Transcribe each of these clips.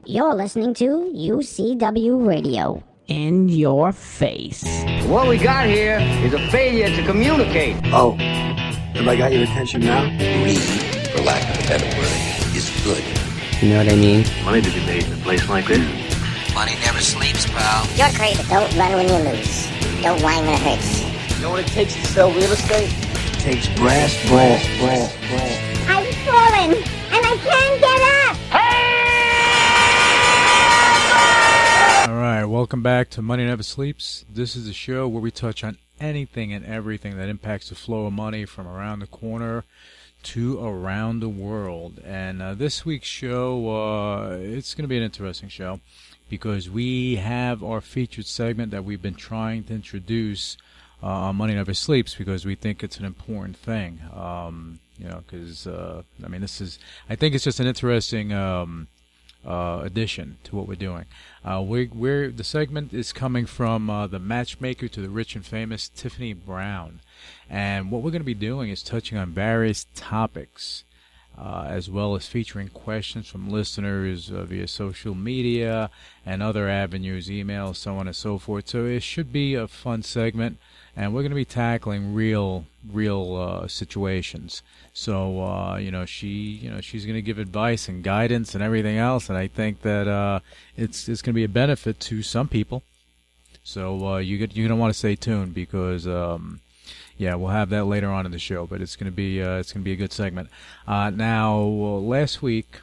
You're listening to UCW Radio. In your face. What we got here is a failure to communicate. Oh, have I got your attention now? Greed, for lack of a better word, is good. You know what I mean? Money to be made in a place like this. Money never sleeps, pal. You're crazy. Don't run when you lose. Don't whine when it hurts. You know what it takes to sell real estate? It takes brass. I've fallen, and I can't get up. All right, welcome back to Money Never Sleeps. This is a show where we touch on anything and everything that impacts the flow of money from around the corner to around the world. And this week's show, it's going to be an interesting show because we have our featured segment that we've been trying to introduce on Money Never Sleeps because we think it's an important thing. Because, I think it's just an interesting addition to what we're doing. The segment is coming from the matchmaker to the rich and famous Tiffany Brown, and what we're going to be doing is touching on various topics, as well as featuring questions from listeners via social media and other avenues, email, so on and so forth. So it should be a fun segment, and we're going to be tackling real situations. So she's going to give advice and guidance and everything else, and I think that it's going to be a benefit to some people. So you're going to want to stay tuned because we'll have that later on in the show. But it's going to be a good segment. Now, last week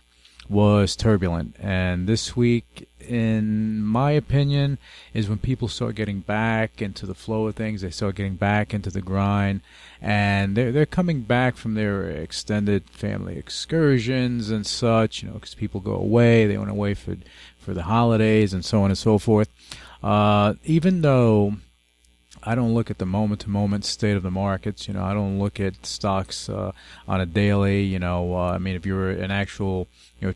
was turbulent, and this week, in my opinion, is when people start getting back into the flow of things. They start getting back into the grind, and they're coming back from their extended family excursions and such, because people go away. They went away for the holidays and so on and so forth. Even though I don't look at the moment-to-moment state of the markets. I don't look at stocks on a daily. If you're an actual,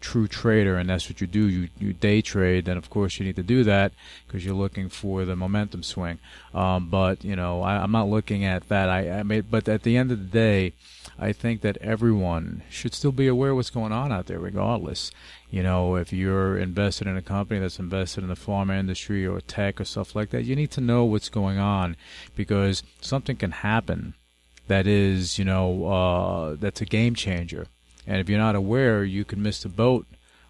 true trader and that's what you do, you day trade, then of course you need to do that because you're looking for the momentum swing. But I'm not looking at that. But at the end of the day, I think that everyone should still be aware of what's going on out there, regardless. If you're invested in a company that's invested in the pharma industry or tech or stuff like that, you need to know what's going on because something can happen that is, that's a game changer. And if you're not aware, you can miss the boat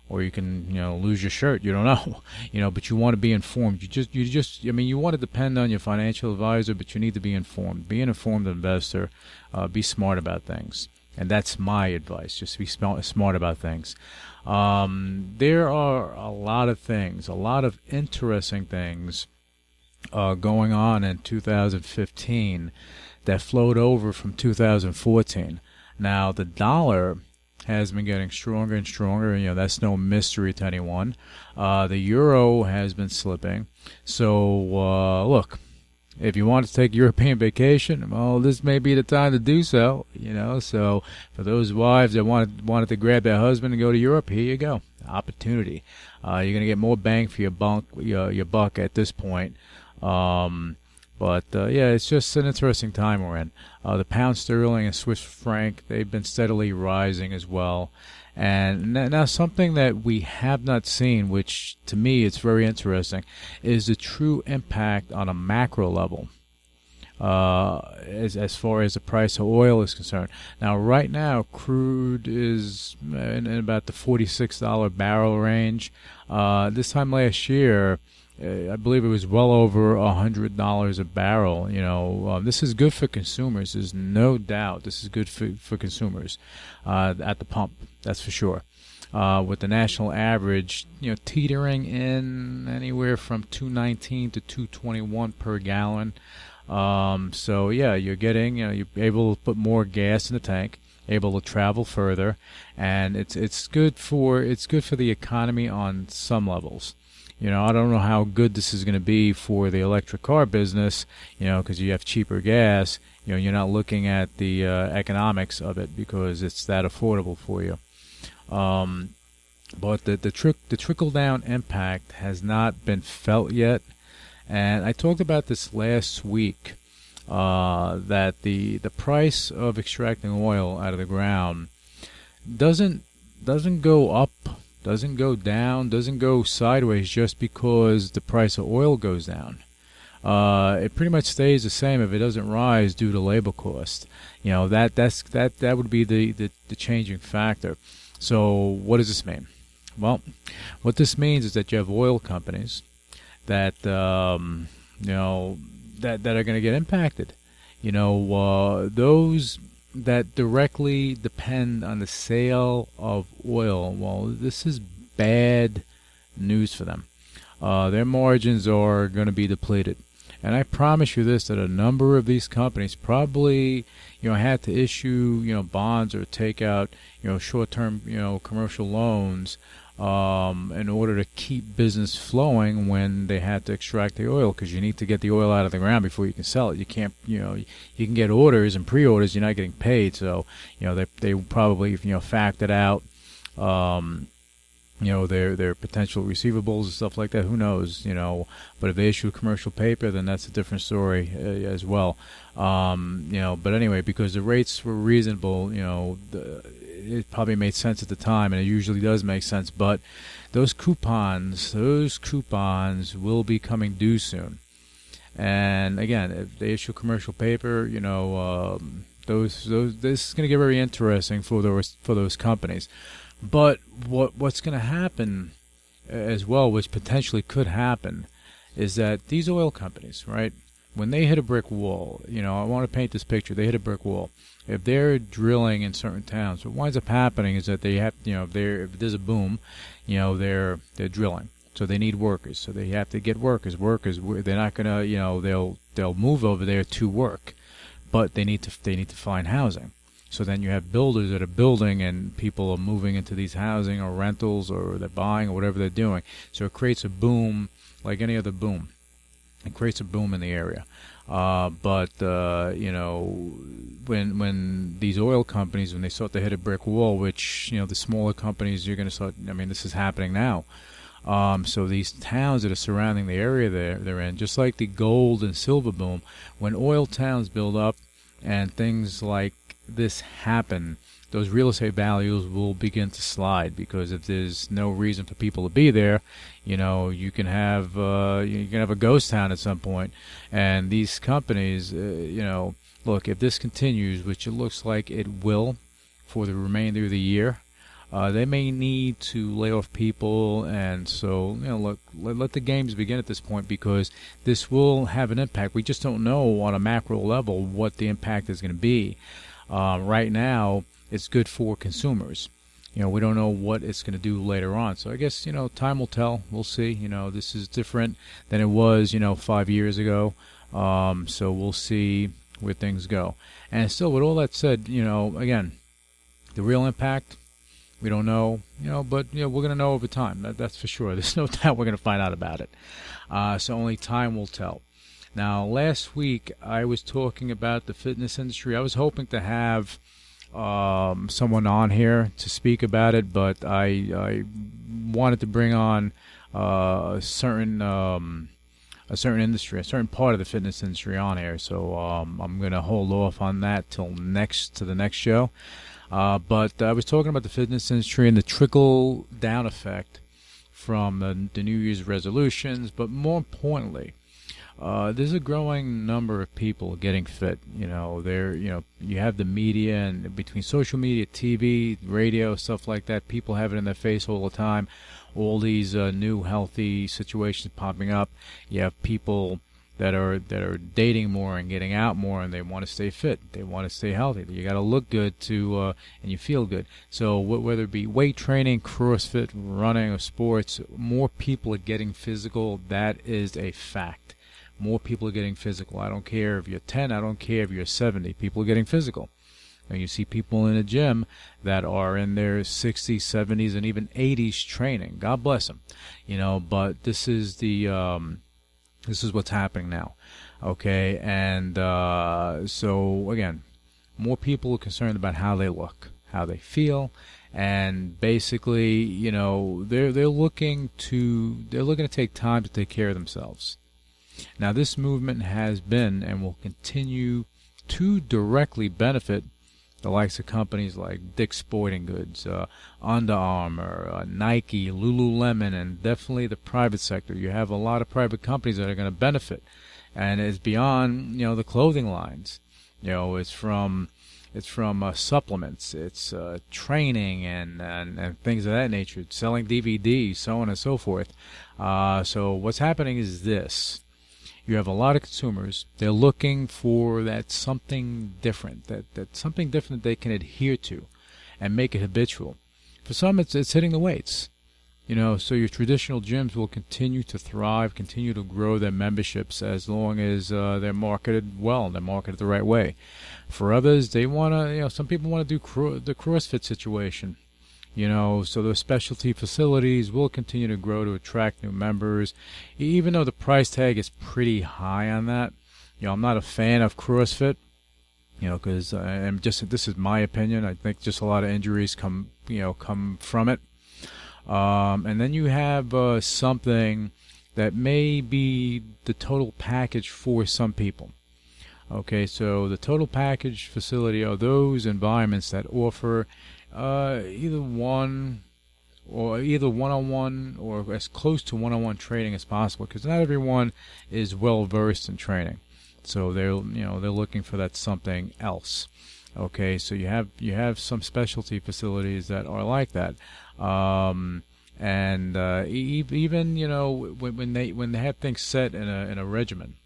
or you can, lose your shirt. You don't know, but you want to be informed. You want to depend on your financial advisor, but you need to be informed. Be an informed investor. Be smart about things. And that's my advice. Just be smart about things. There are a lot of interesting things going on in 2015 that flowed over from 2014. Now, the dollar has been getting stronger and stronger. That's no mystery to anyone. The euro has been slipping. So, look, if you want to take a European vacation, well, this may be the time to do so. So for those wives that wanted to grab their husband and go to Europe, here you go, opportunity. You're going to get more bang for your buck at this point. It's just an interesting time we're in. The pound sterling and Swiss franc, they've been steadily rising as well. And now something that we have not seen, which to me it's very interesting, is the true impact on a macro level as far as the price of oil is concerned. Now, right now, crude is in about the $46 barrel range. This time last year, I believe it was well over $100 a barrel. This is good for consumers. There's no doubt this is good for consumers at the pump. That's for sure. With the national average, teetering in anywhere from $2.19 to $2.21 per gallon. You're getting, you're able to put more gas in the tank, able to travel further, and it's good for the economy on some levels. I don't know how good this is going to be for the electric car business, because you have cheaper gas. You're not looking at the economics of it because it's that affordable for you. But the trickle-down impact has not been felt yet. And I talked about this last week, that the price of extracting oil out of the ground doesn't go up doesn't go down, doesn't go sideways just because the price of oil goes down. It pretty much stays the same if it doesn't rise due to labor cost. That would be the changing factor. So what does this mean? Well, what this means is that you have oil companies that that are going to get impacted. Those that directly depend on the sale of oil. Well, this is bad news for them. Their margins are going to be depleted. And I promise you this, that a number of these companies probably, had to issue, bonds or take out, short-term, commercial loans in order to keep business flowing when they had to extract the oil, because you need to get the oil out of the ground before you can sell it. You can't, you can get orders and pre-orders, you're not getting paid. So, they probably, factored out, their potential receivables and stuff like that. Who knows, but if they issue commercial paper, then that's a different story as well. But anyway, because the rates were reasonable, it probably made sense at the time, and it usually does make sense. But those coupons will be coming due soon. And again, if they issue commercial paper, this is going to get very interesting for those companies. But what's going to happen as well, which potentially could happen, is that these oil companies, right, when they hit a brick wall, I want to paint this picture. They hit a brick wall. If they're drilling in certain towns, what winds up happening is that they have, if there's a boom, they're drilling. So they need workers. So they have to get workers. They're not going to, they'll move over there to work, but they need to find housing. So then you have builders that are building, and people are moving into these housing or rentals, or they're buying, or whatever they're doing. So it creates a boom like any other boom. It creates a boom in the area. But when these oil companies, when they start to hit a brick wall, which, the smaller companies, you're going to start, this is happening now. So these towns that are surrounding the area they're in, just like the gold and silver boom, when oil towns build up and things like this happen, those real estate values will begin to slide, because if there's no reason for people to be there, you can have a ghost town at some point. And these companies, look, if this continues, which it looks like it will for the remainder of the year, they may need to lay off people. And so, look, let the games begin at this point, because this will have an impact. We just don't know on a macro level what the impact is going to be. Right now, it's good for consumers. We don't know what it's going to do later on. So I guess, time will tell. We'll see. This is different than it was, 5 years ago. So we'll see where things go. And still, with all that said, again, the real impact, we don't know, but, we're going to know over time. That's for sure. There's no doubt we're going to find out about it. So only time will tell. Now, last week, I was talking about the fitness industry. I was hoping to have someone on here to speak about it, but I wanted to bring on a certain industry, a certain part of the fitness industry on here. So I'm going to hold off on that till the next show. But I was talking about the fitness industry and the trickle-down effect from the New Year's resolutions, but more importantly, there's a growing number of people getting fit. You have the media, and between social media, TV, radio, stuff like that, people have it in their face all the time. All these new healthy situations popping up. You have people that are dating more and getting out more, and they want to stay fit. They want to stay healthy. You got to look good and you feel good. So whether it be weight training, CrossFit, running, or sports, more people are getting physical. That is a fact. More people are getting physical. I don't care if you're 10. I don't care if you're 70. People are getting physical. And you see people in a gym that are in their 60s, 70s, and even 80s training. God bless them. But this is what's happening now. Okay, and so again, more people are concerned about how they look, how they feel, and basically, they're looking to take time to take care of themselves. Now, this movement has been and will continue to directly benefit the likes of companies like Dick's Sporting Goods, Under Armour, Nike, Lululemon, and definitely the private sector. You have a lot of private companies that are going to benefit, and it's beyond the clothing lines. It's from supplements, it's training and things of that nature, selling DVDs, so on and so forth. So what's happening is this. You have a lot of consumers. They're looking for that something different, that something different that they can adhere to and make it habitual. For some, it's hitting the weights. So your traditional gyms will continue to thrive, continue to grow their memberships as long as they're marketed well, they're marketed the right way. For others, they want to, some people want to do the CrossFit situation. So those specialty facilities will continue to grow to attract new members, even though the price tag is pretty high on that. I'm not a fan of CrossFit, because this is my opinion. I think just a lot of injuries come from it. And then you have something that may be the total package for some people. Okay, so the total package facility are those environments that offer either one-on-one or as close to one-on-one training as possible, because not everyone is well versed in training. So they're looking for that something else. Okay, so you have some specialty facilities that are like that. Even when they have things set in a regimen,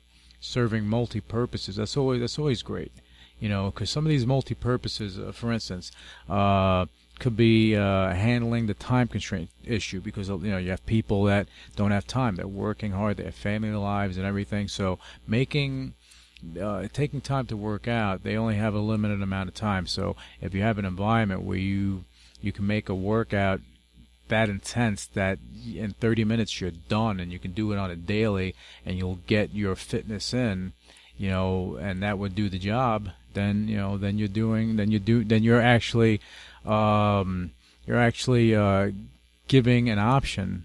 serving multi-purposes, that's always great, because some of these multi-purposes, for instance, could be handling the time constraint issue, because you have people that don't have time, they're working hard, they have family lives and everything, so taking time to work out, they only have a limited amount of time. So if you have an environment where you can make a workout that intense that in 30 minutes you're done, and you can do it on a daily, and you'll get your fitness in, and that would do the job. Then you're actually giving an option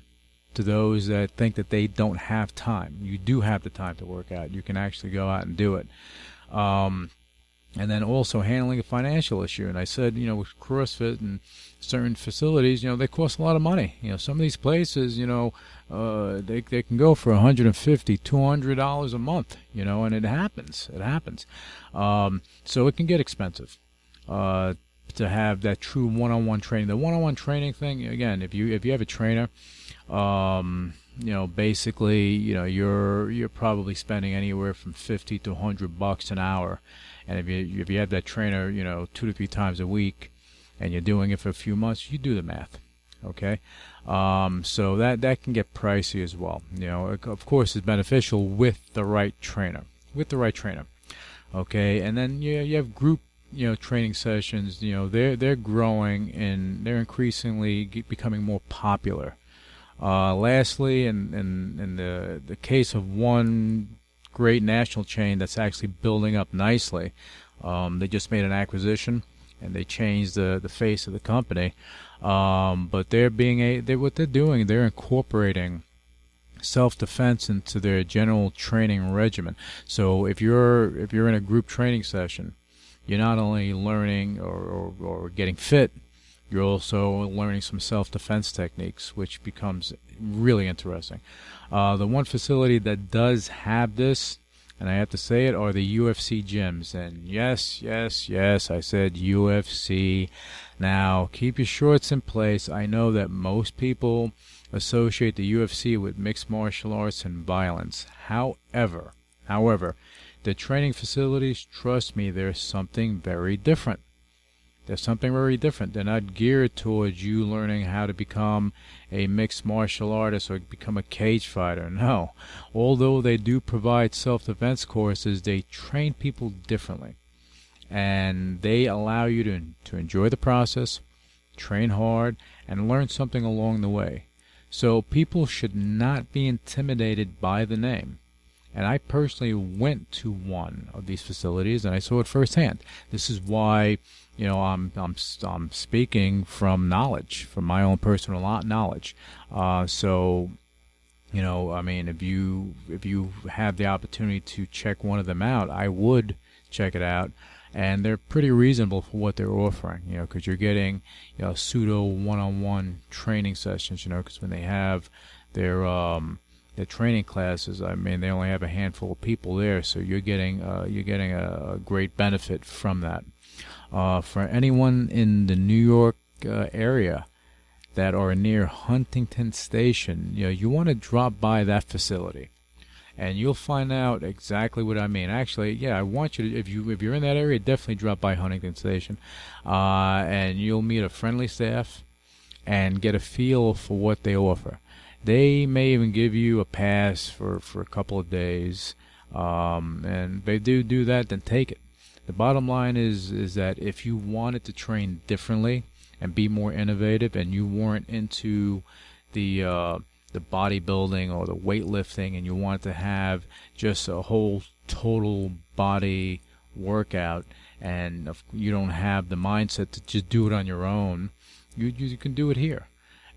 to those that think that they don't have time. You do have the time to work out. You can actually go out and do it. And then also handling a financial issue. And I said, with CrossFit and certain facilities, they cost a lot of money. Some of these places, they can go for $150, $200 a month, and it happens. So it can get expensive to have that true one-on-one training. The one-on-one training thing, again, if you have a trainer, basically, you're probably spending anywhere from $50 to $100 an hour. And if you have that trainer, 2 to 3 times a week, and you're doing it for a few months, you do the math, okay? So that can get pricey as well. Of course, it's beneficial with the right trainer. Okay? And then you have group, training sessions. They're growing, and they're increasingly becoming more popular. Lastly, in the case of one great national chain that's actually building up nicely, they just made an acquisition, and they changed the face of the company. But what they're doing, they're incorporating self-defense into their general training regimen. So if you're in a group training session, you're not only learning or getting fit, you're also learning some self-defense techniques, which becomes really interesting. The one facility that does have this, and I have to say it, are the UFC gyms. And yes, I said UFC. Now, keep your shorts in place. I know that most people associate the UFC with mixed martial arts and violence. However, the training facilities, trust me, there's something very different. They're not geared towards you learning how to become a mixed martial artist or become a cage fighter. No. Although they do provide self-defense courses, they train people differently. And they allow you to enjoy the process, train hard, and learn something along the way. So people should not be intimidated by the name. And I personally went to one of these facilities, and I saw it firsthand. This is why, I'm speaking from knowledge, from my own personal knowledge. If you have the opportunity to check one of them out, I would check it out. and they're pretty reasonable for what they're offering, because you're getting, pseudo one-on-one training sessions, because when they have their training classes, I mean, they only have a handful of people there, so you're getting a great benefit from that. For anyone in the New York area that are near Huntington Station, you want to drop by that facility, and you'll find out exactly what I mean. Actually, I want you to, if you're in that area, definitely drop by Huntington Station, and you'll meet a friendly staff and get a feel for what they offer. They may even give you a pass for a couple of days, and they do that, then take it. The bottom line is that if you wanted to train differently and be more innovative, and you weren't into the bodybuilding or the weightlifting, and you wanted to have just a whole total body workout, and you don't have the mindset to just do it on your own, you can do it here.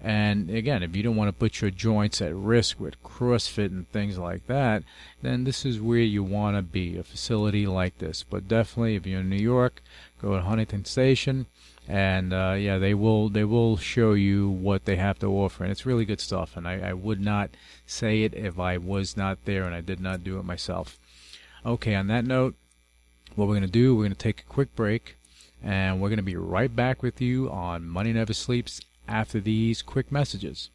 And again, if you don't want to put your joints at risk with CrossFit and things like that, then this is where you want to be, a facility like this. But definitely, if you're in New York, go to Huntington Station, and they will show you what they have to offer, and it's really good stuff. And I would not say it if I was not there and I did not do it myself. Okay, on that note, what we're going to do, we're going to take a quick break, and we're going to be right back with you on Money Never Sleeps after these quick messages.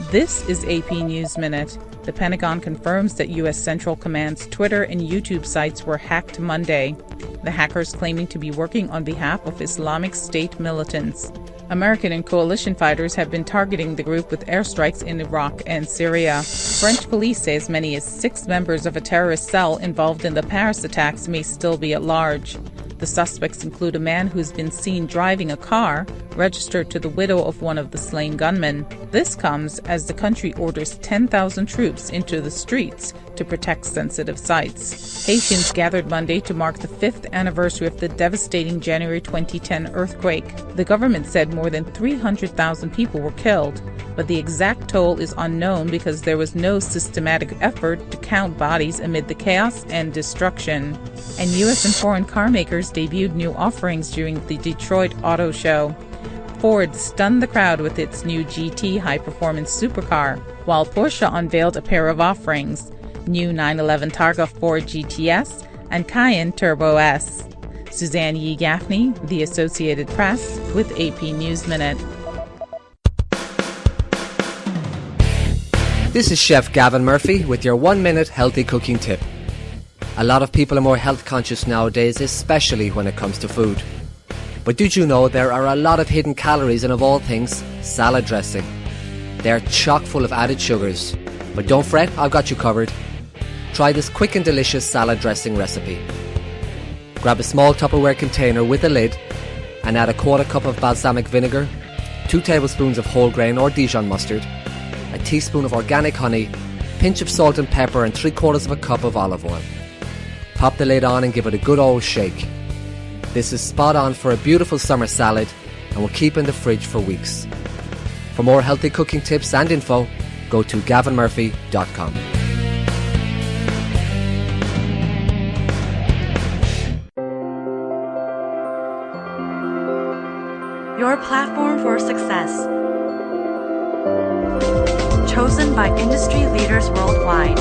This is AP News Minute. The Pentagon confirms that U.S. Central Command's Twitter and YouTube sites were hacked Monday. The hackers claiming to be working on behalf of Islamic State militants. American and coalition fighters have been targeting the group with airstrikes in Iraq and Syria. French police say as many as 6 members of a terrorist cell involved in the Paris attacks may still be at large. The suspects include a man who's been seen driving a car registered to the widow of one of the slain gunmen. This comes as the country orders 10,000 troops into the streets to protect sensitive sites. Haitians gathered Monday to mark the 5th anniversary of the devastating January 2010 earthquake. The government said more than 300,000 people were killed, but the exact toll is unknown because there was no systematic effort to count bodies amid the chaos and destruction. And U.S. and foreign car makers debuted new offerings during the Detroit Auto Show. Ford stunned the crowd with its new GT high-performance supercar, while Porsche unveiled a pair of offerings, new 911 Targa 4 GTS and Cayenne Turbo S. Suzanne Yee Gaffney, The Associated Press, with AP News Minute. This is Chef Gavin Murphy with your 1-minute healthy cooking tip. A lot of people are more health conscious nowadays, especially when it comes to food. But did you know there are a lot of hidden calories in, of all things, salad dressing? They're chock full of added sugars. But don't fret, I've got you covered. Try this quick and delicious salad dressing recipe. Grab a small Tupperware container with a lid and add a 1/4 cup of balsamic vinegar, 2 tablespoons of whole grain or Dijon mustard, a teaspoon of organic honey, pinch of salt and pepper, and 3/4 cup of olive oil. Pop the lid on and give it a good old shake. This is spot on for a beautiful summer salad and will keep in the fridge for weeks. For more healthy cooking tips and info, go to gavinmurphy.com. Your platform for success. Chosen by industry leaders worldwide.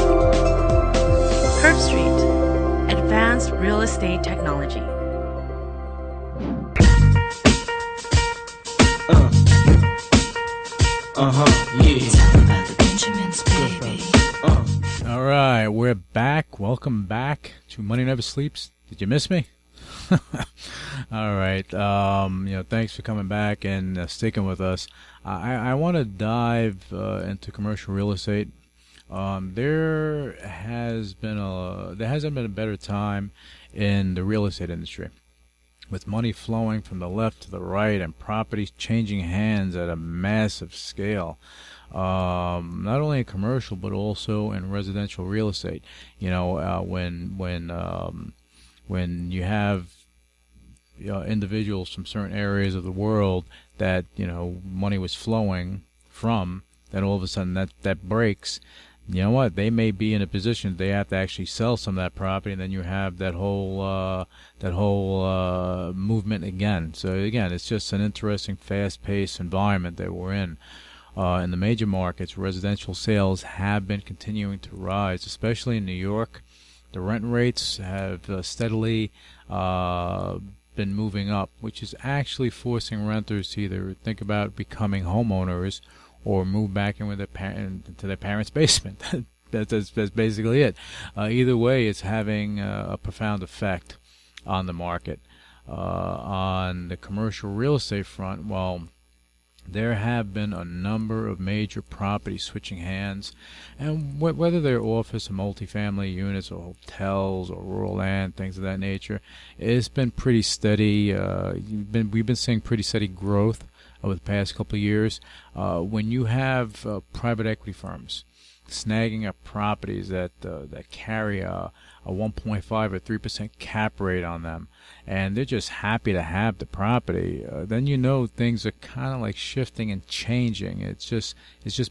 Curb Street, advanced real estate technology. All right, we're back. Welcome back to Money Never Sleeps. Did you miss me? All right. Thanks for coming back and sticking with us. I want to dive into commercial real estate. There hasn't been a better time in the real estate industry, with money flowing from the left to the right and properties changing hands at a massive scale. Not only in commercial but also in residential real estate. When you have individuals from certain areas of the world that money was flowing from, then all of a sudden that breaks, you know what? They may be in a position they have to actually sell some of that property, and then you have that whole movement again. So again, it's just an interesting, fast-paced environment that we're in. In the major markets, residential sales have been continuing to rise, especially in New York. The rent rates have steadily been moving up, which is actually forcing renters to either think about becoming homeowners or move back in with into their parents' basement. that's basically it. Either way, it's having a profound effect on the market. On the commercial real estate front, well, there have been a number of major properties switching hands, and whether they're office or multifamily units or hotels or rural land, things of that nature, it's been pretty steady. We've been seeing pretty steady growth over the past couple of years. When you have private equity firms snagging up properties that carry a 1.5 or 3% cap rate on them, and they're just happy to have the property, then you know things are kind of like shifting and changing. It's just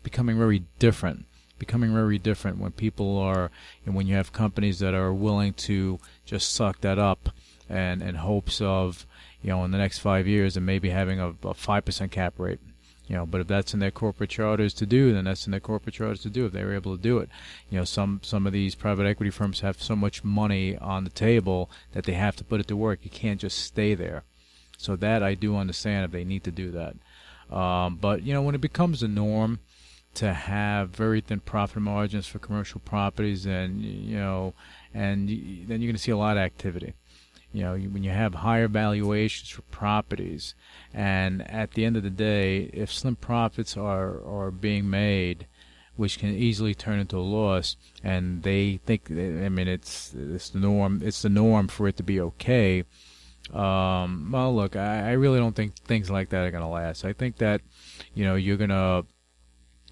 becoming very different. When people are, and when you have companies that are willing to just suck that up, and in hopes of, in the next 5 years and maybe having a 5% cap rate. But if that's in their corporate charters to do, then that's in their corporate charters to do if they were able to do it. Some of these private equity firms have so much money on the table that they have to put it to work. You can't just stay there. So that I do understand if they need to do that. But when it becomes the norm to have very thin profit margins for commercial properties, and then you're going to see a lot of activity. When you have higher valuations for properties, and at the end of the day, if slim profits are being made, which can easily turn into a loss, and they think, it's the norm. It's the norm for it to be okay. Well, look, I really don't think things like that are going to last. I think that, you're gonna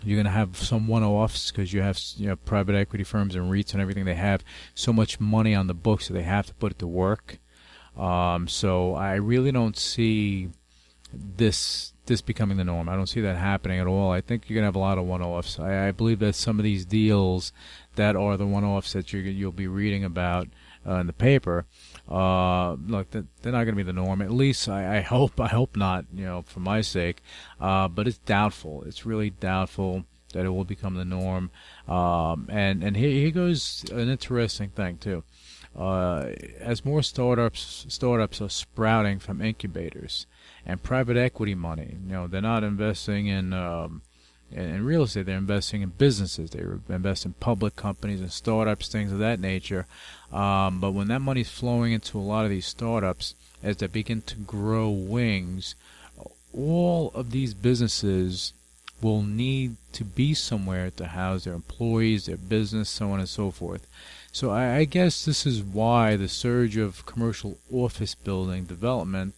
have some one-offs because you have private equity firms and REITs and everything. They have so much money on the books that they have to put it to work. So I really don't see this becoming the norm. I don't see that happening at all. I think you're going to have a lot of one-offs. I believe that some of these deals that are the one-offs that you'll be reading about in the paper, look, they're not going to be the norm. At least I hope not, for my sake. But it's doubtful. It's really doubtful that it will become the norm. And here goes an interesting thing too. As more startups are sprouting from incubators and private equity money, they're not investing in real estate. They're investing in businesses. They invest in public companies and startups, things of that nature. But when that money's flowing into a lot of these startups, as they begin to grow wings, all of these businesses will need to be somewhere to house their employees, their business, so on and so forth. So I guess this is why the surge of commercial office building development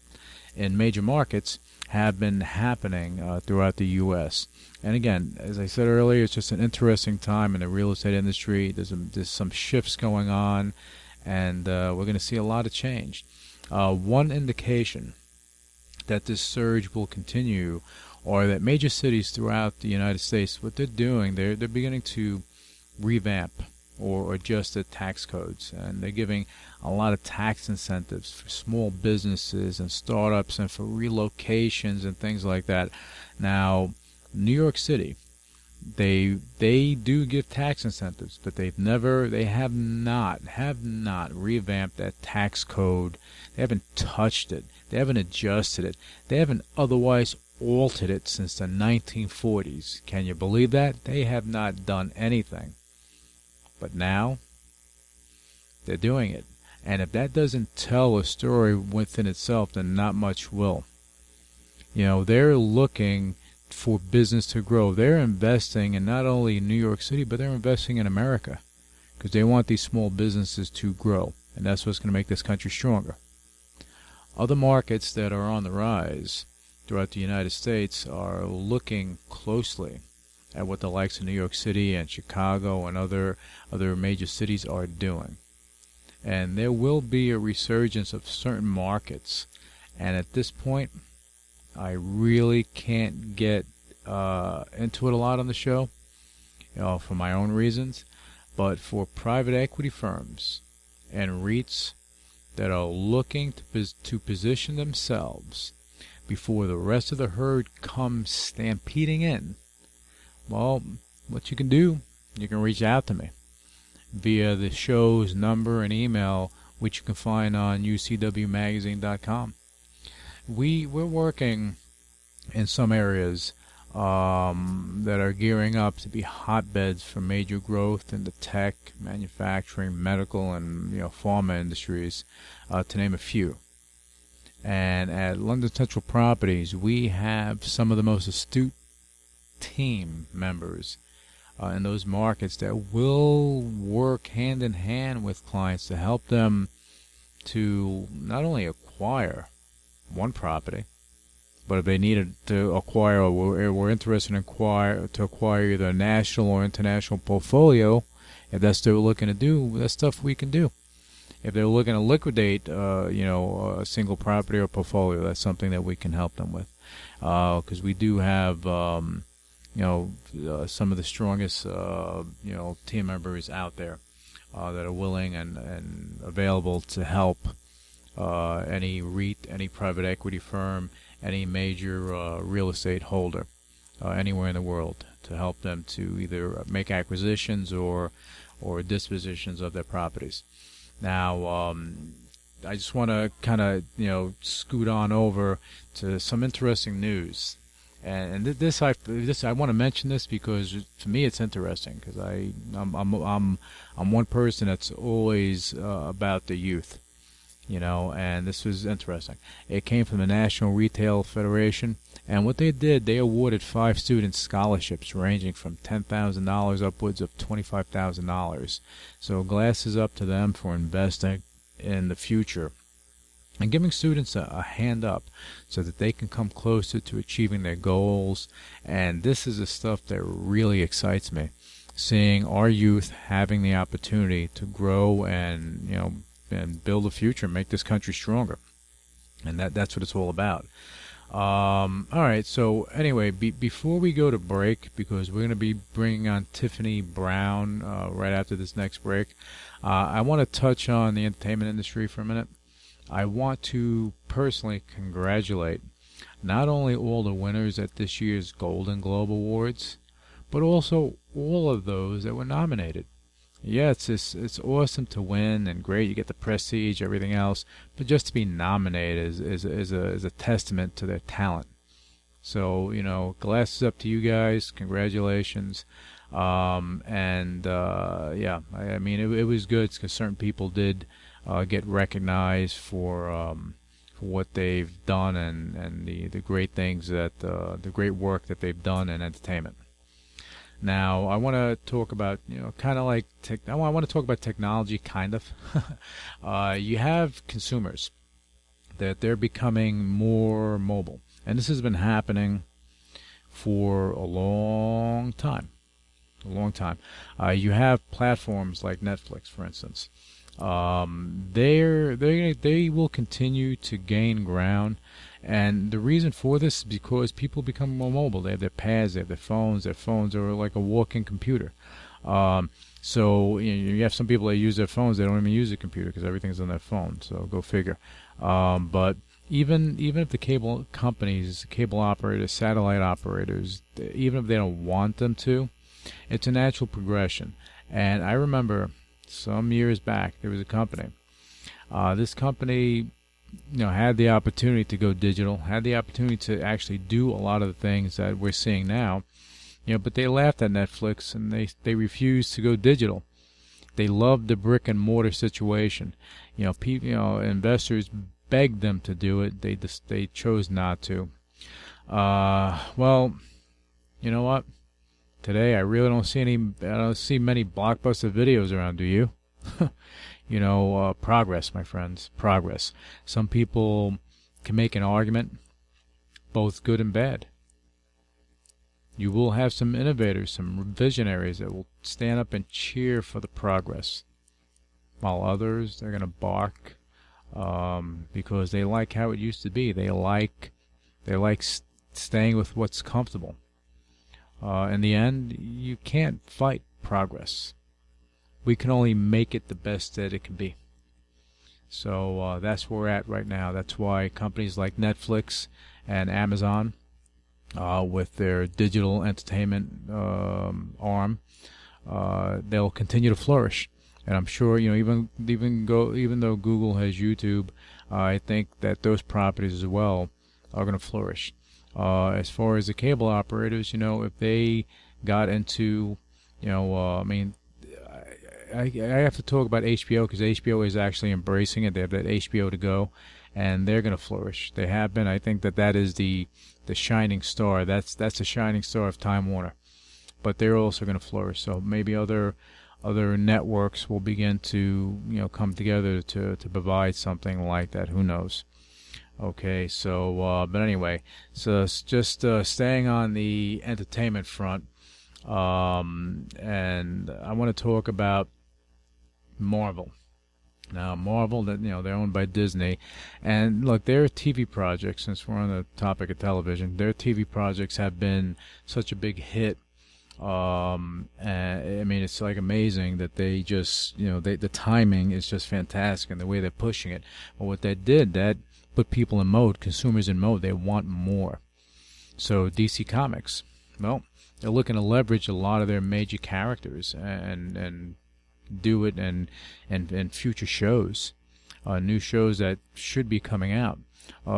in major markets have been happening throughout the U.S. And again, as I said earlier, it's just an interesting time in the real estate industry. There's some shifts going on, and we're going to see a lot of change. One indication that this surge will continue, or that major cities throughout the United States, what they're doing, they're beginning to revamp or adjust the tax codes, and they're giving a lot of tax incentives for small businesses and startups and for relocations and things like that. Now, New York City, they do give tax incentives, but they have not revamped that tax code. They haven't touched it. They haven't adjusted it. They haven't otherwise altered it since the 1940s. Can you believe that? They have not done anything. But now, they're doing it. And if that doesn't tell a story within itself, then not much will. They're looking for business to grow. They're investing in not only New York City, but they're investing in America, because they want these small businesses to grow. And that's what's going to make this country stronger. Other markets that are on the rise throughout the United States are looking closely at what the likes of New York City and Chicago and other major cities are doing. And there will be a resurgence of certain markets. And at this point, I really can't get into it a lot on the show. for my own reasons, but for private equity firms and REITs that are looking to position themselves before the rest of the herd comes stampeding in, well, what you can do, you can reach out to me via the show's number and email, which you can find on ucwmagazine.com. We're working in some areas that are gearing up to be hotbeds for major growth in the tech, manufacturing, medical, and pharma industries, to name a few. And at London Central Properties, we have some of the most astute team members in those markets that will work hand in hand with clients to help them to not only acquire one property, but if they needed to acquire or were interested in acquire either a national or international portfolio, if that's what they're looking to do, that's stuff we can do. If they're looking to liquidate, a single property or portfolio, that's something that we can help them with. Because we do have, some of the strongest, team members out there that are willing and available to help any REIT, any private equity firm, any major real estate holder anywhere in the world to help them to either make acquisitions or dispositions of their properties. Now, I just want to kind of scoot on over to some interesting news, and this I want to mention this because to me it's interesting because I'm one person that's always about the youth. And this was interesting. It came from the National Retail Federation, and what they did, they awarded 5 students scholarships ranging from $10,000 upwards of $25,000. So glasses up to them for investing in the future and giving students a hand up so that they can come closer to achieving their goals. And this is the stuff that really excites me, seeing our youth having the opportunity to grow and build a future, make this country stronger. And that's what it's all about. All right, so anyway, before we go to break, because we're going to be bringing on Tiffany Brown right after this next break, I want to touch on the entertainment industry for a minute. I want to personally congratulate not only all the winners at this year's Golden Globe Awards, but also all of those that were nominated. Yeah, it's awesome to win and great. You get the prestige, everything else, but just to be nominated is a testament to their talent. So glasses up to you guys. Congratulations. I mean it was good because certain people did get recognized for what they've done and the great things that the great work that they've done in entertainment. Now, I want to talk about, kind of like, I want to talk about technology, kind of. You have consumers that they're becoming more mobile. And this has been happening for a long time. You have platforms like Netflix, for instance. They will continue to gain ground. And the reason for this is because people become more mobile. They have their pads, they have their phones. Their phones are like a walking computer. So you have some people that use their phones. They don't even use a computer because everything's on their phone. So go figure. But even if the cable companies, cable operators, satellite operators, even if they don't want them to, it's a natural progression. And I remember some years back there was a company. This company had the opportunity to go digital, had the opportunity to actually do a lot of the things that we're seeing now, but they laughed at Netflix and they refused to go digital. They loved the brick and mortar situation. Investors begged them to do it. They chose not to. Well, you know what? Today I really don't see many blockbuster videos around, do you? Progress, my friends, progress. Some people can make an argument, both good and bad. You will have some innovators, some visionaries that will stand up and cheer for the progress, while others, they're going to bark because they like how it used to be. They like staying with what's comfortable. In the end, you can't fight progress. We can only make it the best that it can be. So that's where we're at right now. That's why companies like Netflix and Amazon, with their digital entertainment arm, they'll continue to flourish. And I'm sure, even though Google has YouTube, I think that those properties as well are going to flourish. As far as the cable operators, if they got into, I have to talk about HBO because HBO is actually embracing it. They have that HBO to go, and they're going to flourish. They have been. I think that is the shining star. That's the shining star of Time Warner. But they're also going to flourish. So maybe other networks will begin to come together to provide something like that. Who knows? Okay, so but anyway, so it's just staying on the entertainment front, and I want to talk about Marvel. Now, Marvel, that they're owned by Disney, and look, their TV projects. Since we're on the topic of television, their TV projects have been such a big hit. And it's like amazing that they just, the timing is just fantastic and the way they're pushing it. But what that did, that put people in mode, consumers in mode. They want more. So DC Comics, well, they're looking to leverage a lot of their major characters and do it and future shows, new shows that should be coming out.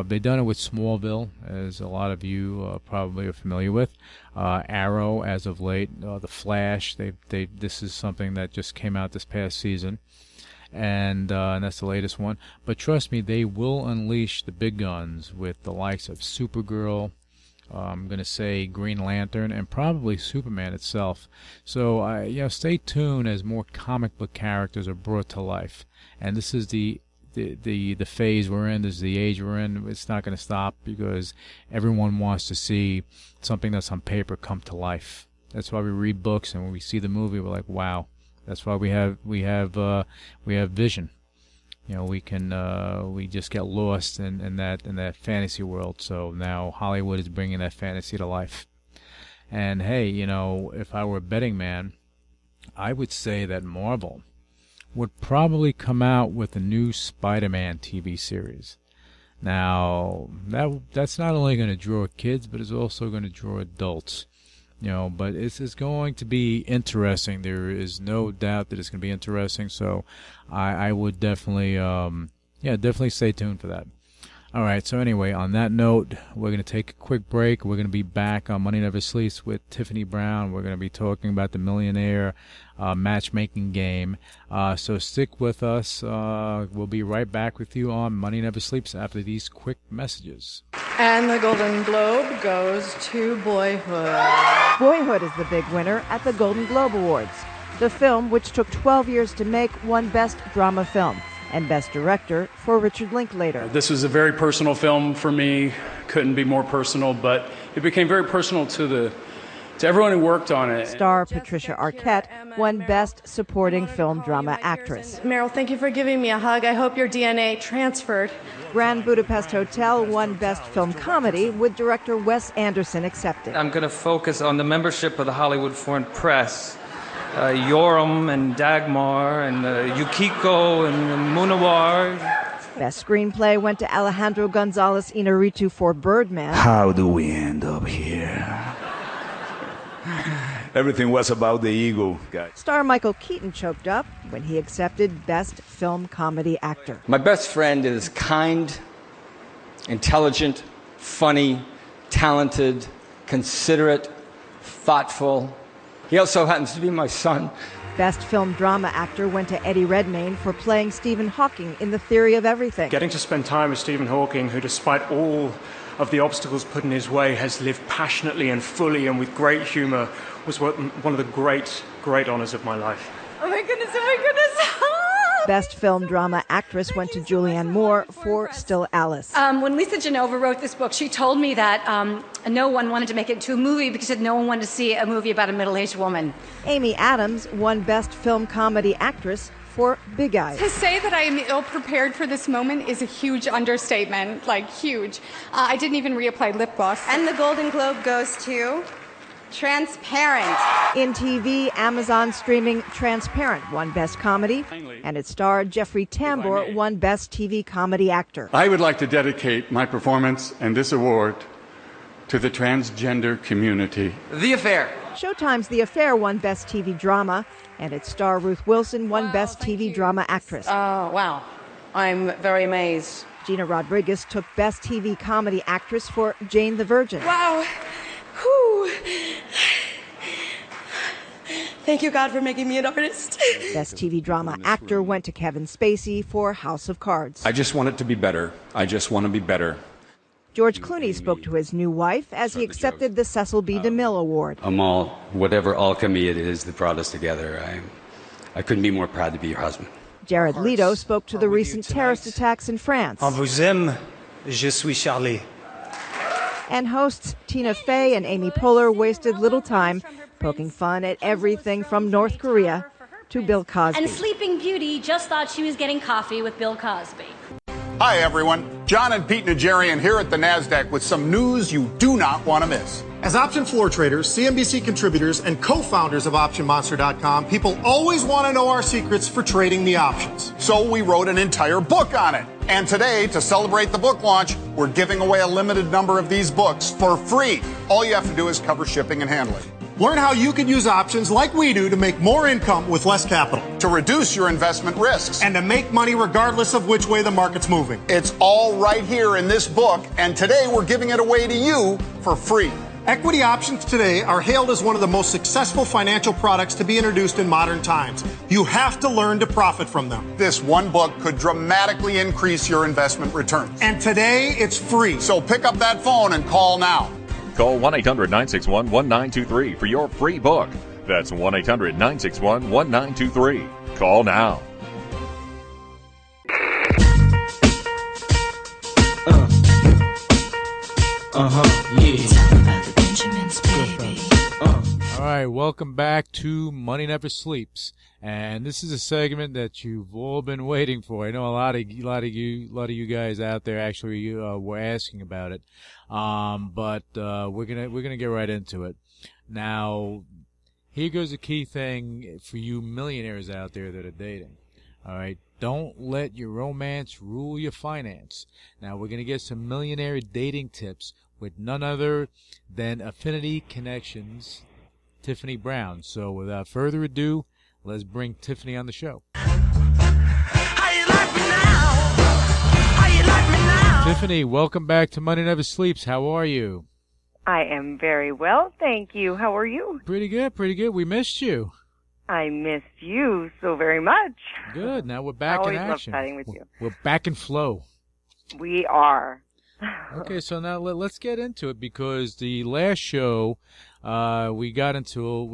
They've done it with Smallville, as a lot of you probably are familiar with. Arrow, as of late, The Flash. This is something that just came out this past season, and that's the latest one. But trust me, they will unleash the big guns with the likes of Supergirl. I'm going to say Green Lantern, and probably Superman itself. So, stay tuned as more comic book characters are brought to life. And this is the phase we're in. This is the age we're in. It's not going to stop because everyone wants to see something that's on paper come to life. That's why we read books, and when we see the movie, we're like, wow. That's why we have vision. We just get lost in that fantasy world. So now Hollywood is bringing that fantasy to life. And hey, if I were a betting man, I would say that Marvel would probably come out with a new Spider-Man TV series. Now, that's not only going to draw kids, but it's also going to draw adults. But it's going to be interesting. There is no doubt that it's going to be interesting. So I would definitely, definitely stay tuned for that. All right, so anyway, on that note, we're going to take a quick break. We're going to be back on Money Never Sleeps with Tiffany Brown. We're going to be talking about the Millionaire matchmaking game. So stick with us. We'll be right back with you on Money Never Sleeps after these quick messages. And the Golden Globe goes to Boyhood. Boyhood is the big winner at the Golden Globe Awards. The film, which took 12 years to make, won Best Drama Film and Best Director for Richard Linklater. This was a very personal film for me. Couldn't be more personal, but it became very personal to everyone who worked on it. Star Patricia Arquette won Best Supporting Film Drama Actress. Meryl, thank you for giving me a hug. I hope your DNA transferred. Grand Budapest Hotel won Best Film Comedy with director Wes Anderson accepted. I'm going to focus on the membership of the Hollywood Foreign Press. Yoram and Dagmar and Yukiko and Munawar. Best Screenplay went to Alejandro Gonzalez Inarritu for Birdman. How do we end up here? Everything was about the ego, guys. Star Michael Keaton choked up when he accepted Best Film Comedy Actor. My best friend is kind, intelligent, funny, talented, considerate, thoughtful. He also happens to be my son. Best Film Drama Actor went to Eddie Redmayne for playing Stephen Hawking in The Theory of Everything. Getting to spend time with Stephen Hawking, who despite all of the obstacles put in his way has lived passionately and fully and with great humor, was one of the great honours of my life. Oh my goodness, oh my goodness. Best Film Drama Actress went to Julianne Moore for Still Alice. When Lisa Genova wrote this book, she told me that no one wanted to make it into a movie because no one wanted to see a movie about a middle-aged woman. Amy Adams won Best Film Comedy Actress for Big Eyes. To say that I am ill-prepared for this moment is a huge understatement, like huge. I didn't even reapply lip gloss. And the Golden Globe goes to Transparent. In TV, Amazon streaming Transparent won Best Comedy, and it starred Jeffrey Tambor won Best TV Comedy Actor. I would like to dedicate my performance and this award to the transgender community. The Affair. Showtime's The Affair won Best TV Drama, and its star Ruth Wilson won Best TV Drama Actress. Oh, wow. I'm very amazed. Gina Rodriguez took Best TV Comedy Actress for Jane the Virgin. Wow. Whew. Thank you, God, for making me an artist. Best TV Drama Actor went to Kevin Spacey for House of Cards. I just want it to be better. I just want to be better. George Clooney spoke to his new wife as he accepted the Cecil B. DeMille Award. Amal, whatever alchemy it is that brought us together, I couldn't be more proud to be your husband. Jared Leto spoke to the recent terrorist attacks in France. On vous aime, je suis Charlie. And hosts Tina Fey and Amy Poehler wasted little time poking fun at everything from North Korea to Bill Cosby. And Sleeping Beauty just thought she was getting coffee with Bill Cosby. Hi, everyone. John and Pete Najarian here at the NASDAQ with some news you do not want to miss. As option floor traders, CNBC contributors, and co-founders of OptionMonster.com, people always want to know our secrets for trading the options. So we wrote an entire book on it. And today, to celebrate the book launch, we're giving away a limited number of these books for free. All you have to do is cover shipping and handling. Learn how you can use options like we do to make more income with less capital. To reduce your investment risks. And to make money regardless of which way the market's moving. It's all right here in this book, and today we're giving it away to you for free. Equity options today are hailed as one of the most successful financial products to be introduced in modern times. You have to learn to profit from them. This one book could dramatically increase your investment returns. And today, it's free. So pick up that phone and call now. Call 1-800-961-1923 for your free book. That's 1-800-961-1923. Call now. All right, welcome back to Money Never Sleeps, and this is a segment that you've all been waiting for. I know a lot of you guys out there actually were asking about it, but we're gonna get right into it. Now, here goes a key thing for you millionaires out there that are dating. All right, don't let your romance rule your finance. Now, we're gonna get some millionaire dating tips with none other than Affinity Connections, Tiffany Brown. So without further ado, let's bring Tiffany on the show. Tiffany, welcome back to Money Never Sleeps. How are you? I am very well, thank you. How are you? Pretty good, pretty good. We missed you. I missed you so very much. Good. Now we're back in action. I always love chatting with you. We're back in flow. We are. Okay, so now let's get into it, because the last show we got into a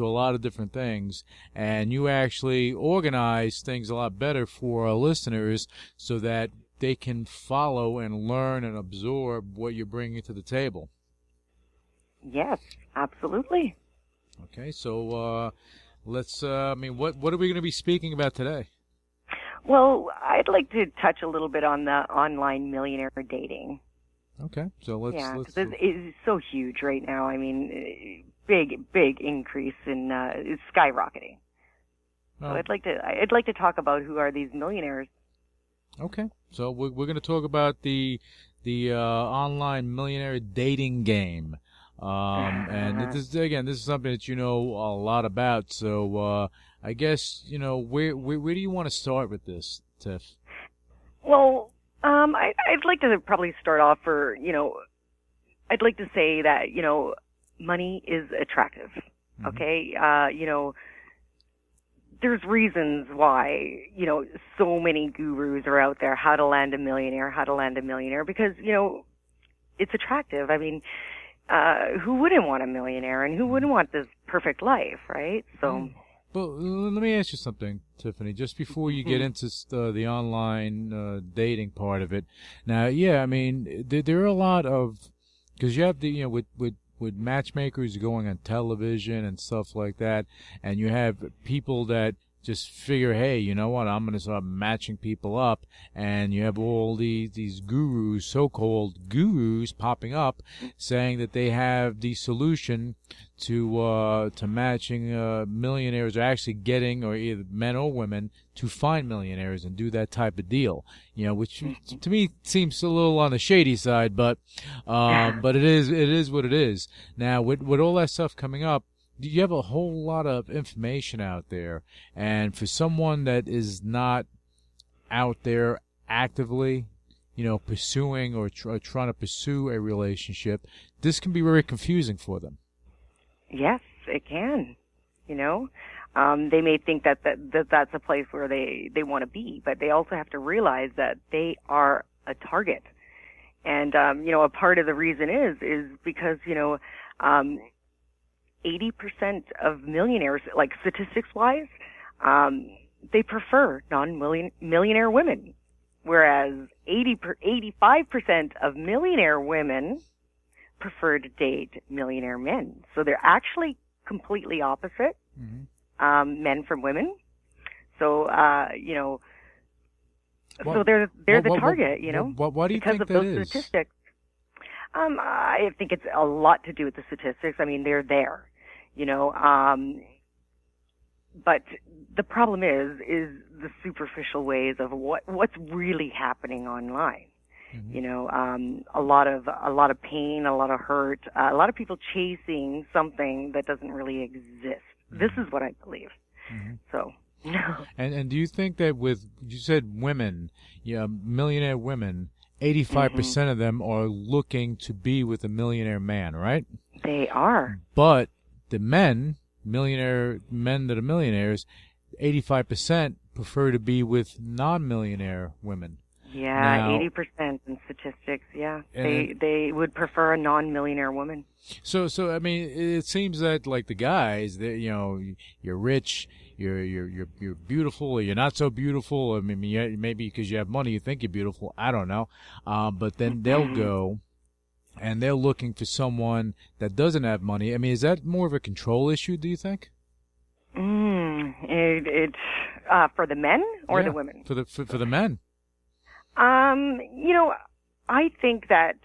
lot of different things, and you actually organized things a lot better for our listeners so that they can follow and learn and absorb what you're bringing to the table. Yes, absolutely. Okay, so let's. what are we going to be speaking about today? Well, I'd like to touch a little bit on the online millionaire dating. Okay, so let's. Yeah, because it's so huge right now. I mean, big increase in it's skyrocketing. So I'd like to talk about who are these millionaires. Okay, so we're going to talk about the online millionaire dating game, and this is something that you know a lot about. So I guess where do you want to start with this, Tiff? Well, I'd like to probably start off I'd like to say that money is attractive. Mm-hmm. Okay, there's reasons why, so many gurus are out there, how to land a millionaire, because, it's attractive. I mean, who wouldn't want a millionaire, and who wouldn't want this perfect life, right? So. Well, let me ask you something, Tiffany, just before you get into the online dating part of it. Now, yeah, I mean, there are a lot of, because you have with matchmakers going on television and stuff like that, and you have people that just figure, hey, you know what? I'm going to start matching people up, and you have all these gurus, so-called gurus, popping up, saying that they have the solution to matching millionaires, or actually getting, or either men or women, to find millionaires and do that type of deal. You know, which to me seems a little on the shady side, but it is what it is. Now, with all that stuff coming up, you have a whole lot of information out there, and for someone that is not out there actively, you know, pursuing or trying to pursue a relationship, this can be very confusing for them. Yes, it can. You know, they may think that that's a place where they want to be, but they also have to realize that they are a target. And you know, a part of the reason is because, you know, 80% of millionaires, like statistics-wise, they prefer non-millionaire women, whereas 85% of millionaire women prefer to date millionaire men. So they're actually completely opposite, men from women. So, you know, so they're the target, you know, why do you because think of that those is? statistics. I think it's a lot to do with the statistics. I mean, they're there, you know, but the problem is the superficial ways of what's really happening online. You know, a lot of pain, a lot of hurt, a lot of people chasing something that doesn't really exist. This is what I believe. So. And do you think that you said women, millionaire women, 85% of them are looking to be with a millionaire man, right? They are. But the millionaire men that are millionaires, 85% prefer to be with non-millionaire women. Yeah, now, 80% in statistics. Yeah, they would prefer a non-millionaire woman. So I mean, it seems that like the guys, that you're rich, you're beautiful, or you're not so beautiful. I mean, maybe because you have money, you think you're beautiful. I don't know, but then they'll go, and they're looking for someone that doesn't have money. I mean, is that more of a control issue? Do you think? It's for the men or the women? For the men. You know, I think that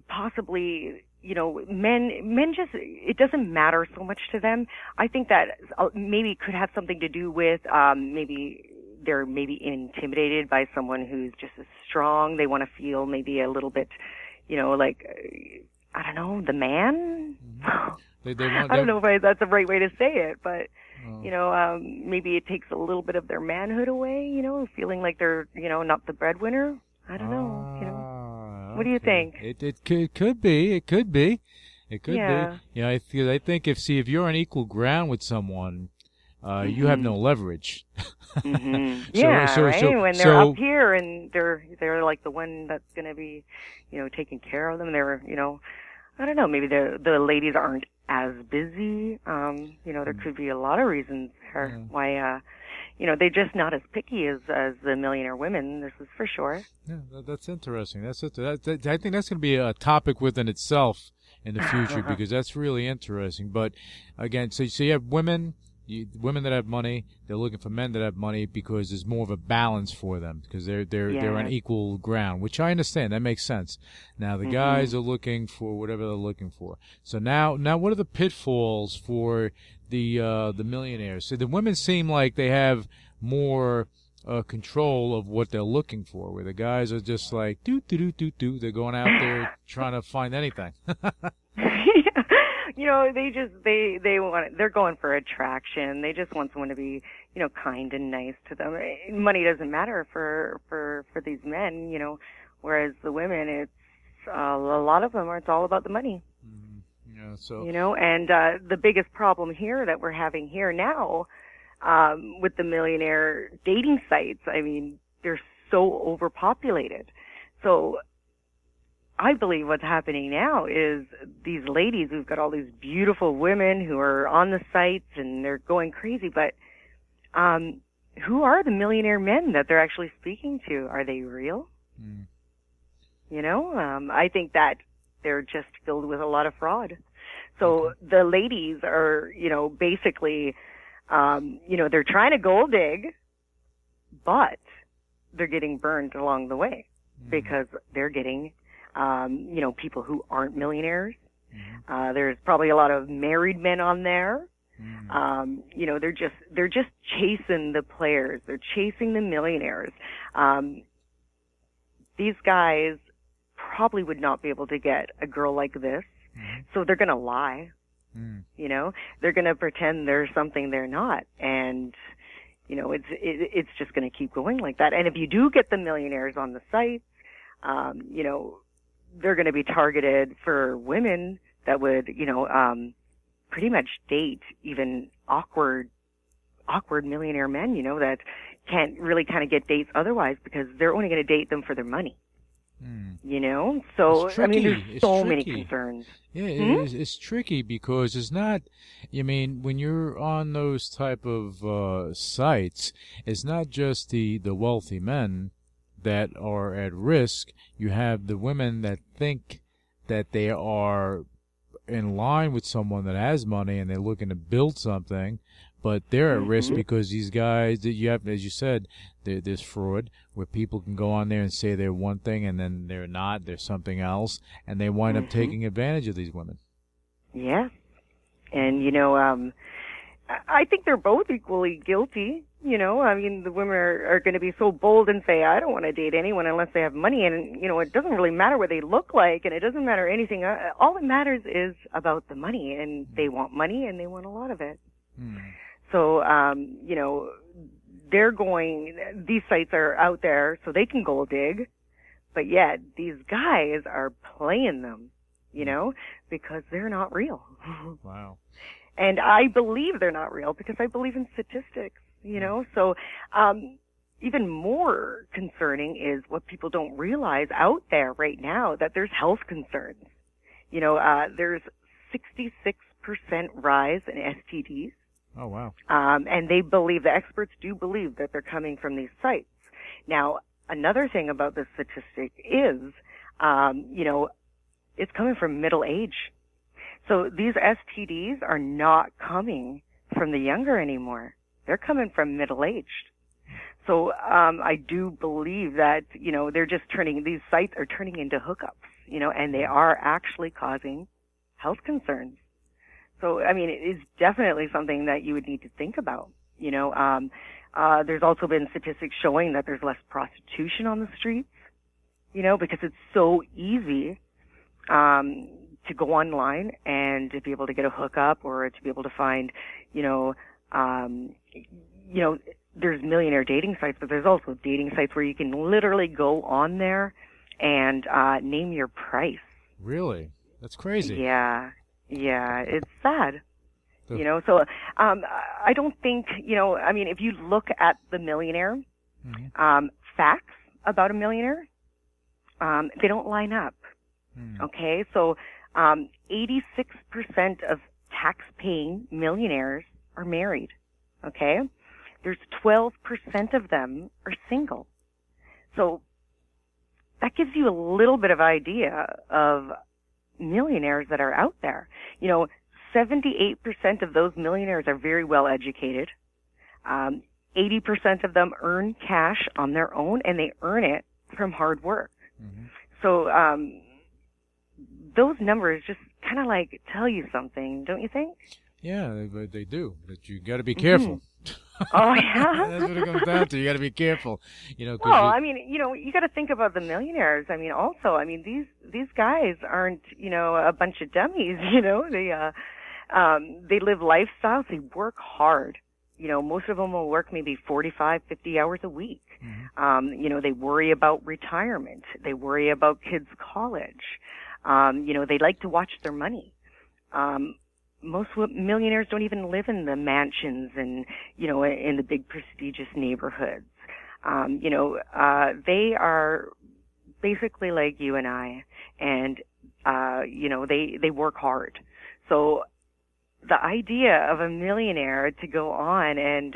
possibly, you know, men just, it doesn't matter so much to them. I think that maybe it could have something to do with, maybe they're intimidated by someone who's just as strong. They want to feel maybe a little bit, you know, like, I don't know, the man? They want, I don't know if that's the right way to say it, but, you know, maybe it takes a little bit of their manhood away, you know, feeling like they're, you know, not the breadwinner. I don't know, you know. What do you think? It could be. It could be. It could be. You know, I think if you're on equal ground with someone, you have no leverage. Yeah, right? When they're up here and they're like the one that's going to be, you know, taking care of them. They're, you know, I don't know, maybe the ladies aren't as busy. You know, there could be a lot of reasons why, you know, they're just not as picky as the millionaire women. This is for sure. Yeah, that's interesting. I think that's going to be a topic within itself in the future because that's really interesting. But again, so you have women that have money. They're looking for men that have money because there's more of a balance for them because they're on equal ground, which I understand. That makes sense. Now the guys are looking for whatever they're looking for. So now what are the pitfalls for the millionaires? So the women seem like they have more control of what they're looking for, where the guys are just like do. They're going out there trying to find anything. You know, they're going for attraction. They just want someone to be, you know, kind and nice to them. Money doesn't matter for these men, you know, whereas the women, it's a lot of them it's all about the money. Yeah, so you know, and the biggest problem here that we're having here now with the millionaire dating sites, I mean, they're so overpopulated. So I believe what's happening now is these ladies who've got all these beautiful women who are on the sites and they're going crazy, but who are the millionaire men that they're actually speaking to? Are they real? You know, I think that they're just filled with a lot of fraud. So the ladies are, you know, basically They're trying to gold dig, but they're getting burned along the way because they're getting, people who aren't millionaires. There's probably a lot of married men on there. They're just chasing the players. They're chasing the millionaires. These guys probably would not be able to get a girl like this, so they're going to lie. They're going to pretend they're something they're not, and it's just going to keep going like that. And if you do get the millionaires on the sites, they're going to be targeted for women that would, pretty much date even awkward millionaire men, that can't really kind of get dates otherwise because they're only going to date them for their money. So, there's so many concerns. Yeah, it's tricky because it's not, when you're on those type of sites, it's not just the wealthy men that are at risk. You have the women that think that they are in line with someone that has money and they're looking to build something, but they're at risk because these guys that you have, as you said, there's fraud where people can go on there and say they're one thing and then they're not, they're something else, and they wind up taking advantage of these women. Yeah. And, I think they're both equally guilty. The women are going to be so bold and say, I don't want to date anyone unless they have money. And, it doesn't really matter what they look like and it doesn't matter anything. All that matters is about the money, and they want money and they want a lot of it. So, these sites are out there so they can gold dig, but yet these guys are playing them, because they're not real. Wow. And I believe they're not real because I believe in statistics, So, even more concerning is what people don't realize out there right now, that there's health concerns. There's 66% rise in STDs. Oh, wow. And the experts do believe that they're coming from these sites. Now, another thing about this statistic is, it's coming from middle age. So these STDs are not coming from the younger anymore. They're coming from middle-aged. So I do believe that, these sites are turning into hookups, and they are actually causing health concerns. So, it is definitely something that you would need to think about. There's also been statistics showing that there's less prostitution on the streets, because it's so easy to go online and to be able to get a hookup or to be able to find, there's millionaire dating sites, but there's also dating sites where you can literally go on there and name your price. Really? That's crazy. Yeah, it's sad. So I don't think, if you look at the millionaire, facts about a millionaire, they don't line up. Okay, so 86% of tax-paying millionaires are married. Okay, there's 12% of them are single. So that gives you a little bit of idea of millionaires that are out there. 78% of those millionaires are very well educated. 80% of them earn cash on their own, and they earn it from hard work. So those numbers just kind of tell you something, don't you think? Yeah, they do, but you got to be careful. Oh, yeah? That's what it comes down to. You got to be careful. You got to think about the millionaires. These guys aren't, a bunch of dummies, they live lifestyles, they work hard. Most of them will work maybe 45, 50 hours a week. They worry about retirement. They worry about kids' college. They like to watch their money. Most millionaires don't even live in the mansions and, in the big prestigious neighborhoods. They are basically like you and I, and, they work hard. So the idea of a millionaire to go on and,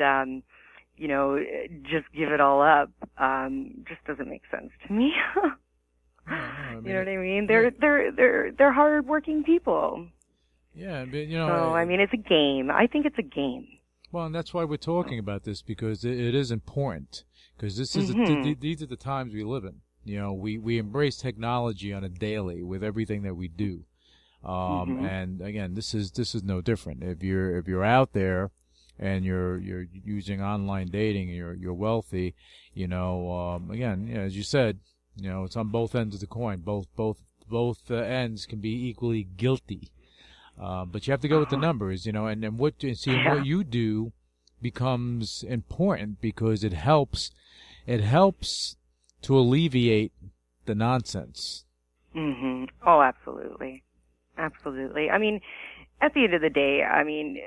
just give it all up, just doesn't make sense to me. You know what I mean? They're hard-working people. Yeah, but So, it's a game. I think it's a game. Well, and that's why we're talking about this, because it is important. Because this is these are the times we live in. You know, we embrace technology on a daily with everything that we do. And again, this is no different. If you're out there and you're using online dating and you're wealthy, you know, again, as you said, you know, it's on both ends of the coin. Both ends can be equally guilty. But you have to go with the numbers, you know, and what you do becomes important because it helps to alleviate the nonsense. Oh, absolutely. Absolutely. I mean, at the end of the day, I mean,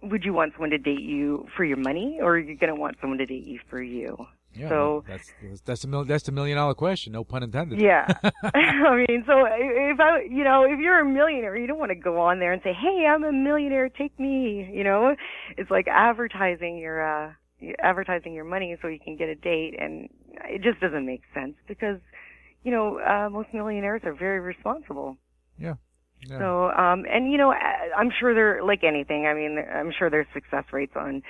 would you want someone to date you for your money, or are you going to want someone to date you for you? Yeah, so that's the $1 million question. No pun intended. Yeah. I mean, so if you're a millionaire, you don't want to go on there and say, "Hey, I'm a millionaire, take me." You know, it's like advertising your money so you can get a date, and it just doesn't make sense because, you know, most millionaires are very responsible. Yeah. So, and you know, I'm sure they're like anything. I mean, I'm sure there's success rates on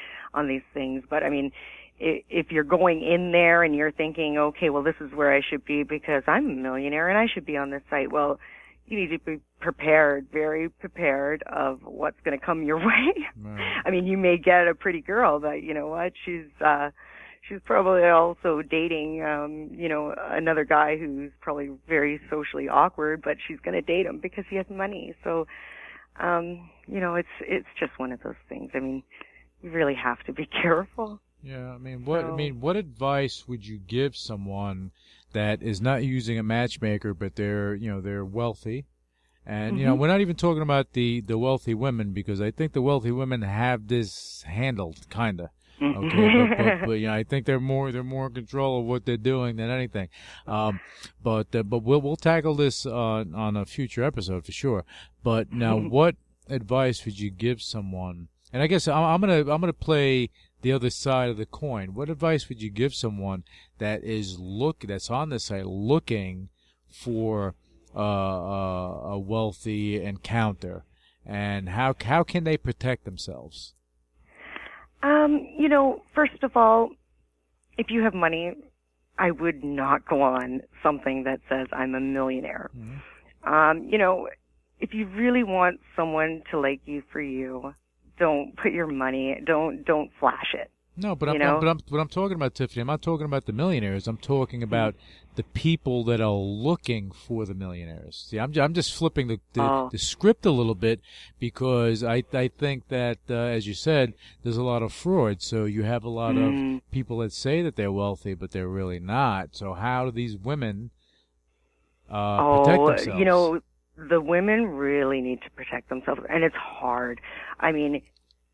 these things, but I mean, if you're going in there and you're thinking, okay, well, this is where I should be because I'm a millionaire and I should be on this site. Well, you need to be prepared, very prepared of what's going to come your way. Right. I mean, you may get a pretty girl, but you know what? She's probably also dating, you know, another guy who's probably very socially awkward, but she's going to date him because he has money. So, you know, it's just one of those things. I mean, you really have to be careful. Yeah, I mean, what advice would you give someone that is not using a matchmaker, but they're wealthy, and you know, we're not even talking about the wealthy women, because I think the wealthy women have this handled, kinda. Okay, but you know, I think they're more in control of what they're doing than anything. But we'll tackle this on a future episode for sure. But now, what advice would you give someone? And I guess I'm gonna play the other side of the coin. What advice would you give someone that's on the site looking for a wealthy encounter, and how can they protect themselves? You know, first of all, if you have money, I would not go on something that says I'm a millionaire. You know, if you really want someone to like you for you, don't put your money, don't flash it. No, but I'm talking about, Tiffany, I'm not talking about the millionaires. I'm talking about the people that are looking for the millionaires. See, I'm just flipping the script a little bit, because I think that, as you said, there's a lot of fraud. So you have a lot of people that say that they're wealthy, but they're really not. So how do these women protect themselves? You know, the women really need to protect themselves, and it's hard. I mean,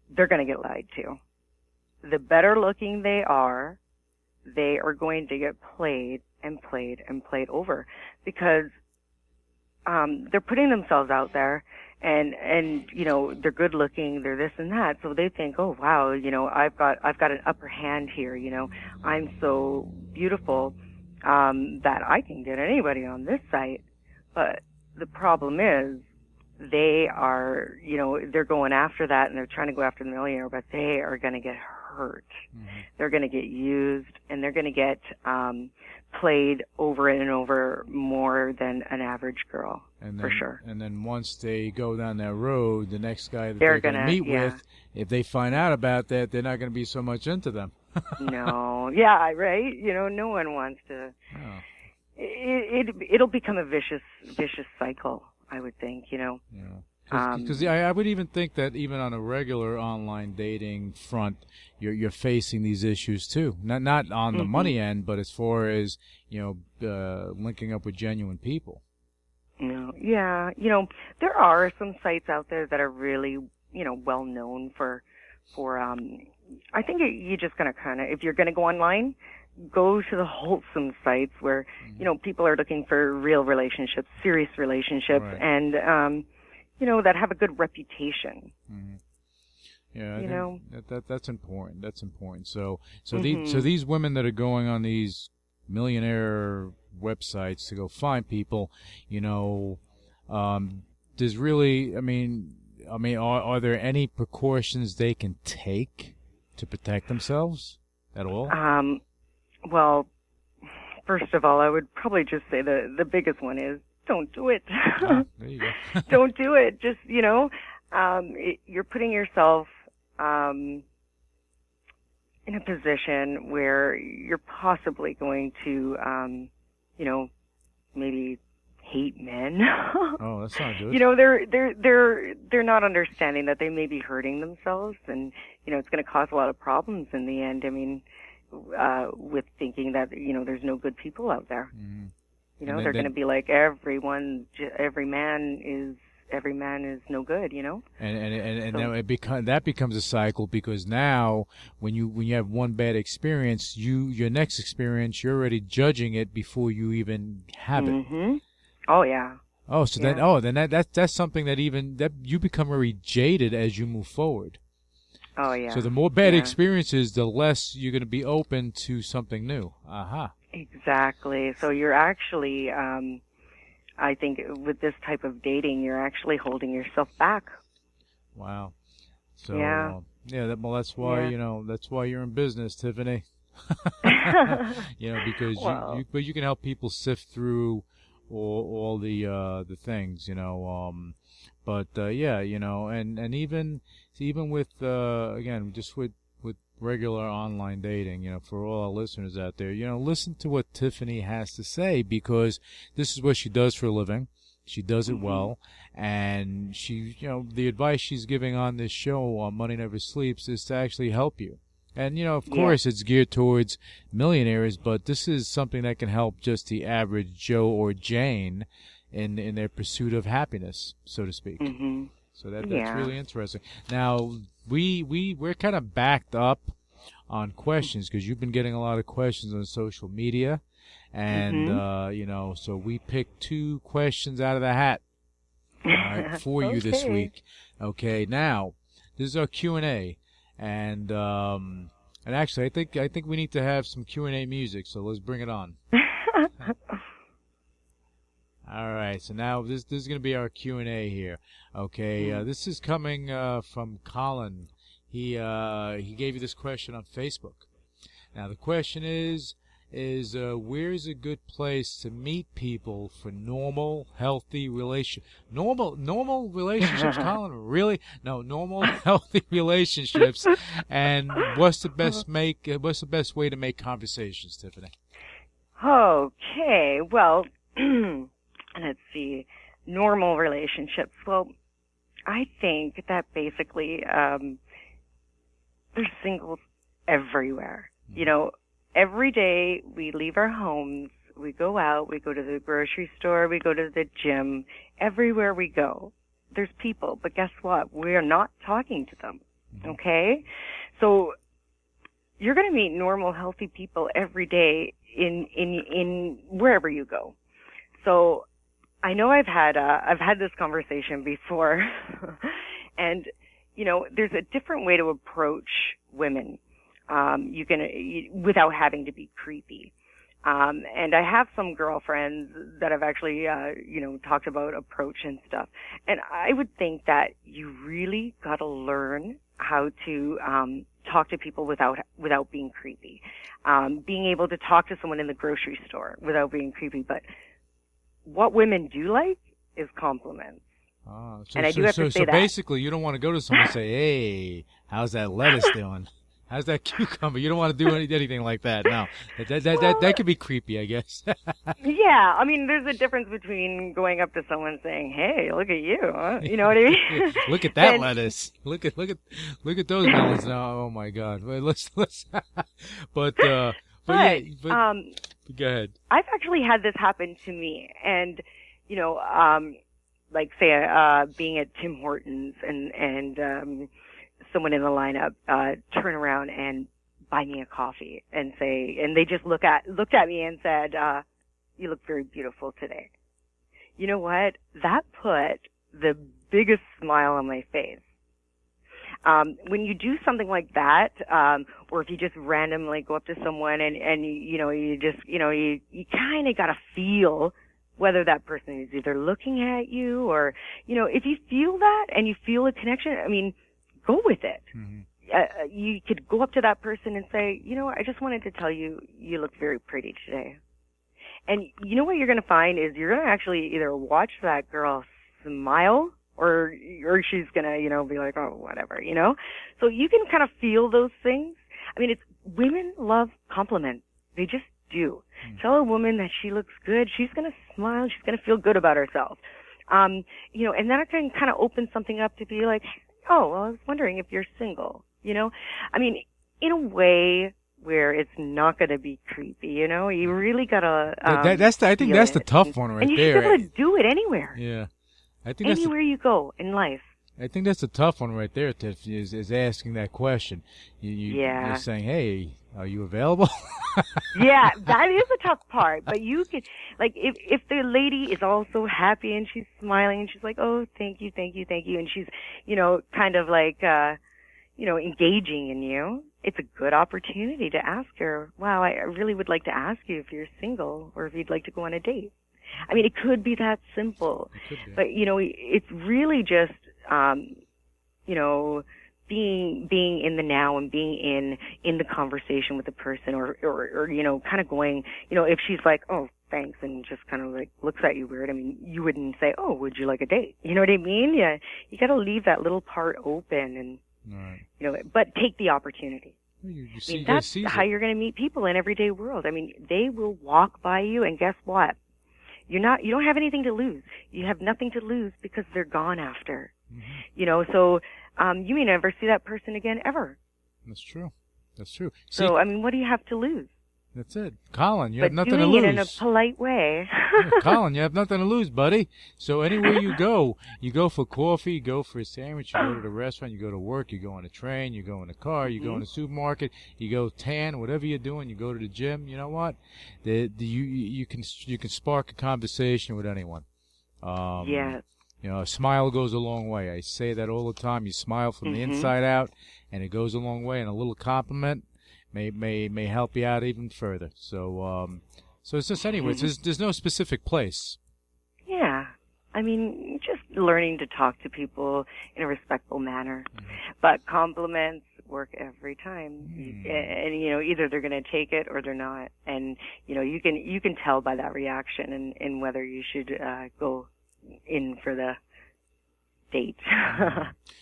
they're going to get lied to. The better looking they are going to get played and played and played over, because they're putting themselves out there, and you know, they're good looking, they're this and that, so they think, oh wow, you know, I've got an upper hand here, you know, I'm so beautiful that I can get anybody on this site. But the problem is, they are, you know, they're going after that, and they're trying to go after the millionaire, but they are going to get hurt. They're going to get used, and they're going to get played over and over more than an average girl, for sure. And then once they go down that road, the next guy that they're going to meet with, if they find out about that, they're not going to be so much into them. No. Yeah, right? You know, no one wants to. Oh. It'll become a vicious cycle, I would think, you know. Yeah. Because I would even think that even on a regular online dating front, you're facing these issues too. Not on the money end, but as far as, you know, linking up with genuine people. No. Yeah. You know, there are some sites out there that are really, you know, well known for I think you're just gonna if you're gonna go online, go to the wholesome sites where, you know, people are looking for real relationships, serious relationships, right, and, you know, that have a good reputation. Yeah, you know, that's important. That's important. So these women that are going on these millionaire websites to go find people, you know, there's really, I mean, I mean, are there any precautions they can take to protect themselves at all? Well, first of all, I would probably just say the biggest one is don't do it. There you go. Don't do it. Just, you're putting yourself in a position where you're possibly going to, maybe hate men. Oh, that's not good. They're not understanding that they may be hurting themselves, and it's going to cause a lot of problems in the end. I mean, with thinking that there's no good people out there. Mm-hmm. They're going to be like every man is no good. And So, now that becomes a cycle, because now when you have one bad experience, your next experience, you're already judging it before you even have it. Mm-hmm. Oh yeah. Oh, so yeah. then that's something that you become very jaded as you move forward. Oh yeah. So the more bad experiences, the less you're going to be open to something new. Aha. Exactly. So you're actually, I think, with this type of dating, you're actually holding yourself back. Wow. So yeah. That's why that's why you're in business, Tiffany. Because you can help people sift through all the things, but and even with again, just with regular online dating, for all our listeners out there, listen to what Tiffany has to say, because this is what she does for a living. She does it well, and she, the advice she's giving on this show on Money Never Sleeps is to actually help you. And, of course, it's geared towards millionaires, but this is something that can help just the average Joe or Jane in their pursuit of happiness, so to speak. Mm-hmm. So that's really interesting. Now, we're kind of backed up on questions, because you've been getting a lot of questions on social media, and so we picked 2 questions out of the hat, all right, for you this week. Okay, now this is our Q&A, and actually, I think we need to have some Q&A music. So let's bring it on. All right, so now this is going to be our Q&A here. Okay, this is coming from Colin. He gave you this question on Facebook. Now the question is where's a good place to meet people for normal, healthy normal relationships, Colin? Really? No, normal, healthy relationships. And what's the best way to make conversations, Tiffany? Okay, well, let's see, normal relationships. Well, I think that basically there's singles everywhere. Every day we leave our homes, we go out, we go to the grocery store, we go to the gym. Everywhere we go, there's people. But guess what? We're not talking to them. Okay? So you're going to meet normal, healthy people every day in wherever you go. So I know I've had this conversation before, and there's a different way to approach women. You can without having to be creepy. And I have some girlfriends that have actually talked about approach and stuff. And I would think that you really got to learn how to talk to people without being creepy. Being able to talk to someone in the grocery store without being creepy. But what women do like is compliments. And I do have to say that. So basically, you don't want to go to someone and say, "Hey, how's that lettuce doing? How's that cucumber?" You don't want to do anything like that. No, that could be creepy, I guess. Yeah, I mean, there's a difference between going up to someone saying, "Hey, look at you," you know what I mean? Look at that lettuce. Look at those melons now. Oh my God. Well, let's. But go ahead. I've actually had this happen to me, and like say being at Tim Hortons and someone in the lineup turn around and buy me a coffee and they just looked at me and said, "You look very beautiful today." You know what? That put the biggest smile on my face. When you do something like that, or if you just randomly go up to someone and you kind of got a feel whether that person is either looking at you or, if you feel that and you feel a connection, I mean, go with it. You could go up to that person and say, I just wanted to tell you, you look very pretty today. And you know what you're going to find is you're going to actually either watch that girl smile or she's going to, be like, oh, whatever, So you can kind of feel those things. I mean, women love compliments. They just do. Tell a woman that she looks good, she's going to smile, she's going to feel good about herself. And that can kind of open something up to be like, oh, well, I was wondering if you're single, I mean, in a way where it's not going to be creepy, you really got to... I think that's the tough one right there. And you there. should be able to do it anywhere. Yeah. I think anywhere you go in life. I think that's the tough one right there, Tiff, is asking that question. You're saying, hey, are you available? Yeah, that is a tough part. But you could, like, if the lady is also happy and she's smiling and she's like, oh, thank you, thank you, thank you. And she's, kind of like, engaging in you. It's a good opportunity to ask her, wow, I really would like to ask you if you're single or if you'd like to go on a date. I mean, it could be that simple. But, it's really just, being in the now and being in the conversation with the person or kind of going, if she's like, oh, thanks, and just kind of like looks at you weird. I mean, you wouldn't say, oh, would you like a date? You know what I mean? Yeah. You got to leave that little part open and, but take the opportunity. That's how you're going to meet people in everyday world. I mean, they will walk by you and guess what? You don't have anything to lose. You have nothing to lose because they're gone after. So you may never see that person again ever. That's true. See, so, I mean, what do you have to lose? That's it. Colin, you have nothing to lose. But doing it in a polite way. Yeah, Colin, you have nothing to lose, buddy. So anywhere you go for coffee, you go for a sandwich, you go to the restaurant, you go to work, you go on a train, you go in a car, you go in a supermarket, you go tan, whatever you're doing, you go to the gym, you know what? You can spark a conversation with anyone. Yes. A smile goes a long way. I say that all the time. You smile from the inside out, and it goes a long way. And a little compliment may help you out even further. So it's just, anyways, there's no specific place. Yeah. I mean, just learning to talk to people in a respectful manner. But compliments work every time. And, either they're going to take it or they're not. And, you can tell by that reaction and whether you should go in for the date.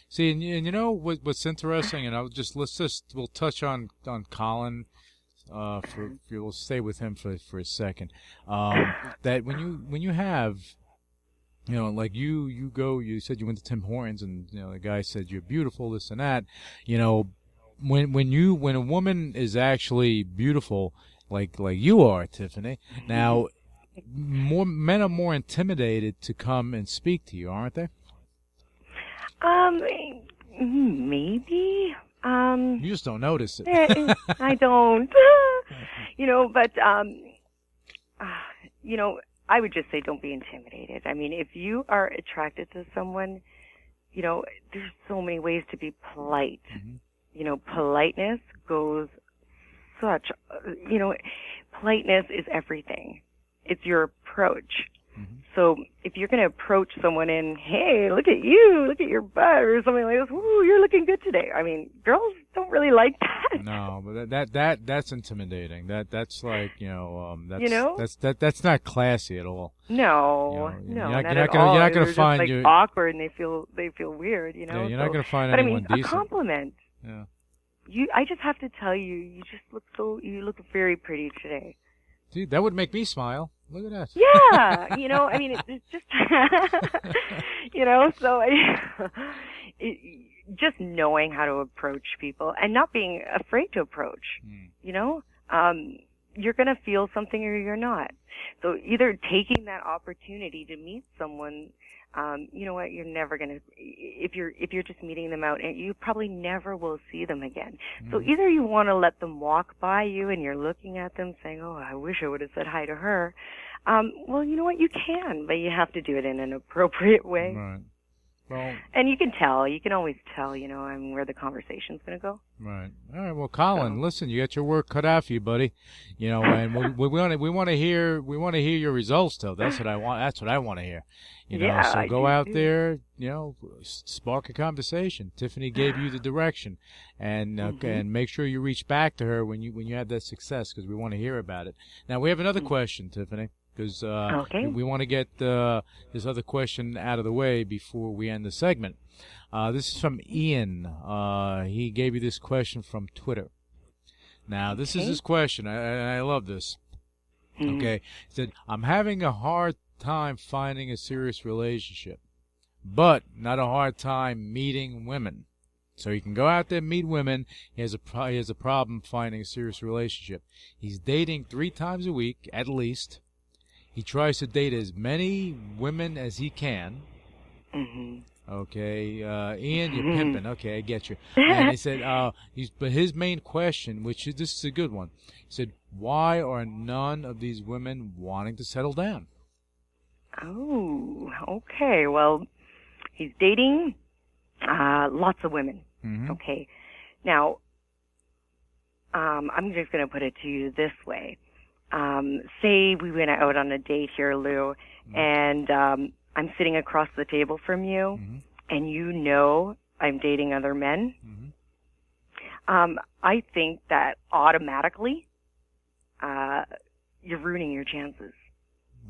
See, and what's interesting, and we'll touch on Colin we'll stay with him for a second. That when you have, like you said you went to Tim Hortons and the guy said you're beautiful, this and that. When a woman is actually beautiful, like you are, Tiffany. Now, men are more intimidated to come and speak to you, aren't they? Maybe. You just don't notice it. I don't. But I would just say don't be intimidated. I mean, if you are attracted to someone, there's so many ways to be polite. Politeness goes politeness is everything. It's your approach. So if you're going to approach someone in, hey, look at you, look at your butt, or something like this, ooh, you're looking good today. I mean, girls don't really like that. No, but that's intimidating. That's like, that's not classy at all. No, you're not going to find just, awkward, and they feel weird. Yeah, you're not going to find anyone decent. A compliment. Yeah. I just have to tell you, you look very pretty today. Dude, that would make me smile. Look at that. Yeah, I mean, it's just, so just knowing how to approach people and not being afraid to approach, you're going to feel something or you're not. So either taking that opportunity to meet someone, you know what, you're never going to, if you're just meeting them out, and you probably never will see them again. So either you want to let them walk by you and you're looking at them saying, oh, I wish I would have said hi to her. Well, you know what, you can, but you have to do it in an appropriate way. Right. Well, and you can always tell, where the conversation's going to go. Right. All right. Well, Colin, listen, you got your work cut out for you, buddy. You know, and we want to hear your results, though. That's what I want. That's what I want to hear. You know, Yeah, so I go do out too. there. You know, spark a conversation. Tiffany gave you the direction, and and make sure you reach back to her when you have that success, because we want to hear about it. Now we have another question, Tiffany, because Okay. we want to get this other question out of the way before we end the segment. This is from Ian. He gave you this question from Twitter. Now, this is his question. I love this. Okay. He said, I'm having a hard time finding a serious relationship, but not a hard time meeting women. So he can go out there and meet women. He has a problem finding a serious relationship. He's dating 3 times a week, at least. He tries to date as many women as he can. Okay, Ian, you're pimping. Okay, I get you. And he said, but his main question, this is a good one. He said, why are none of these women wanting to settle down? Oh, okay. Well, he's dating lots of women. Okay. Now, I'm just going to put it to you this way. Say we went out on a date here, Lou, and I'm sitting across the table from you, and you know I'm dating other men. I think that automatically you're ruining your chances.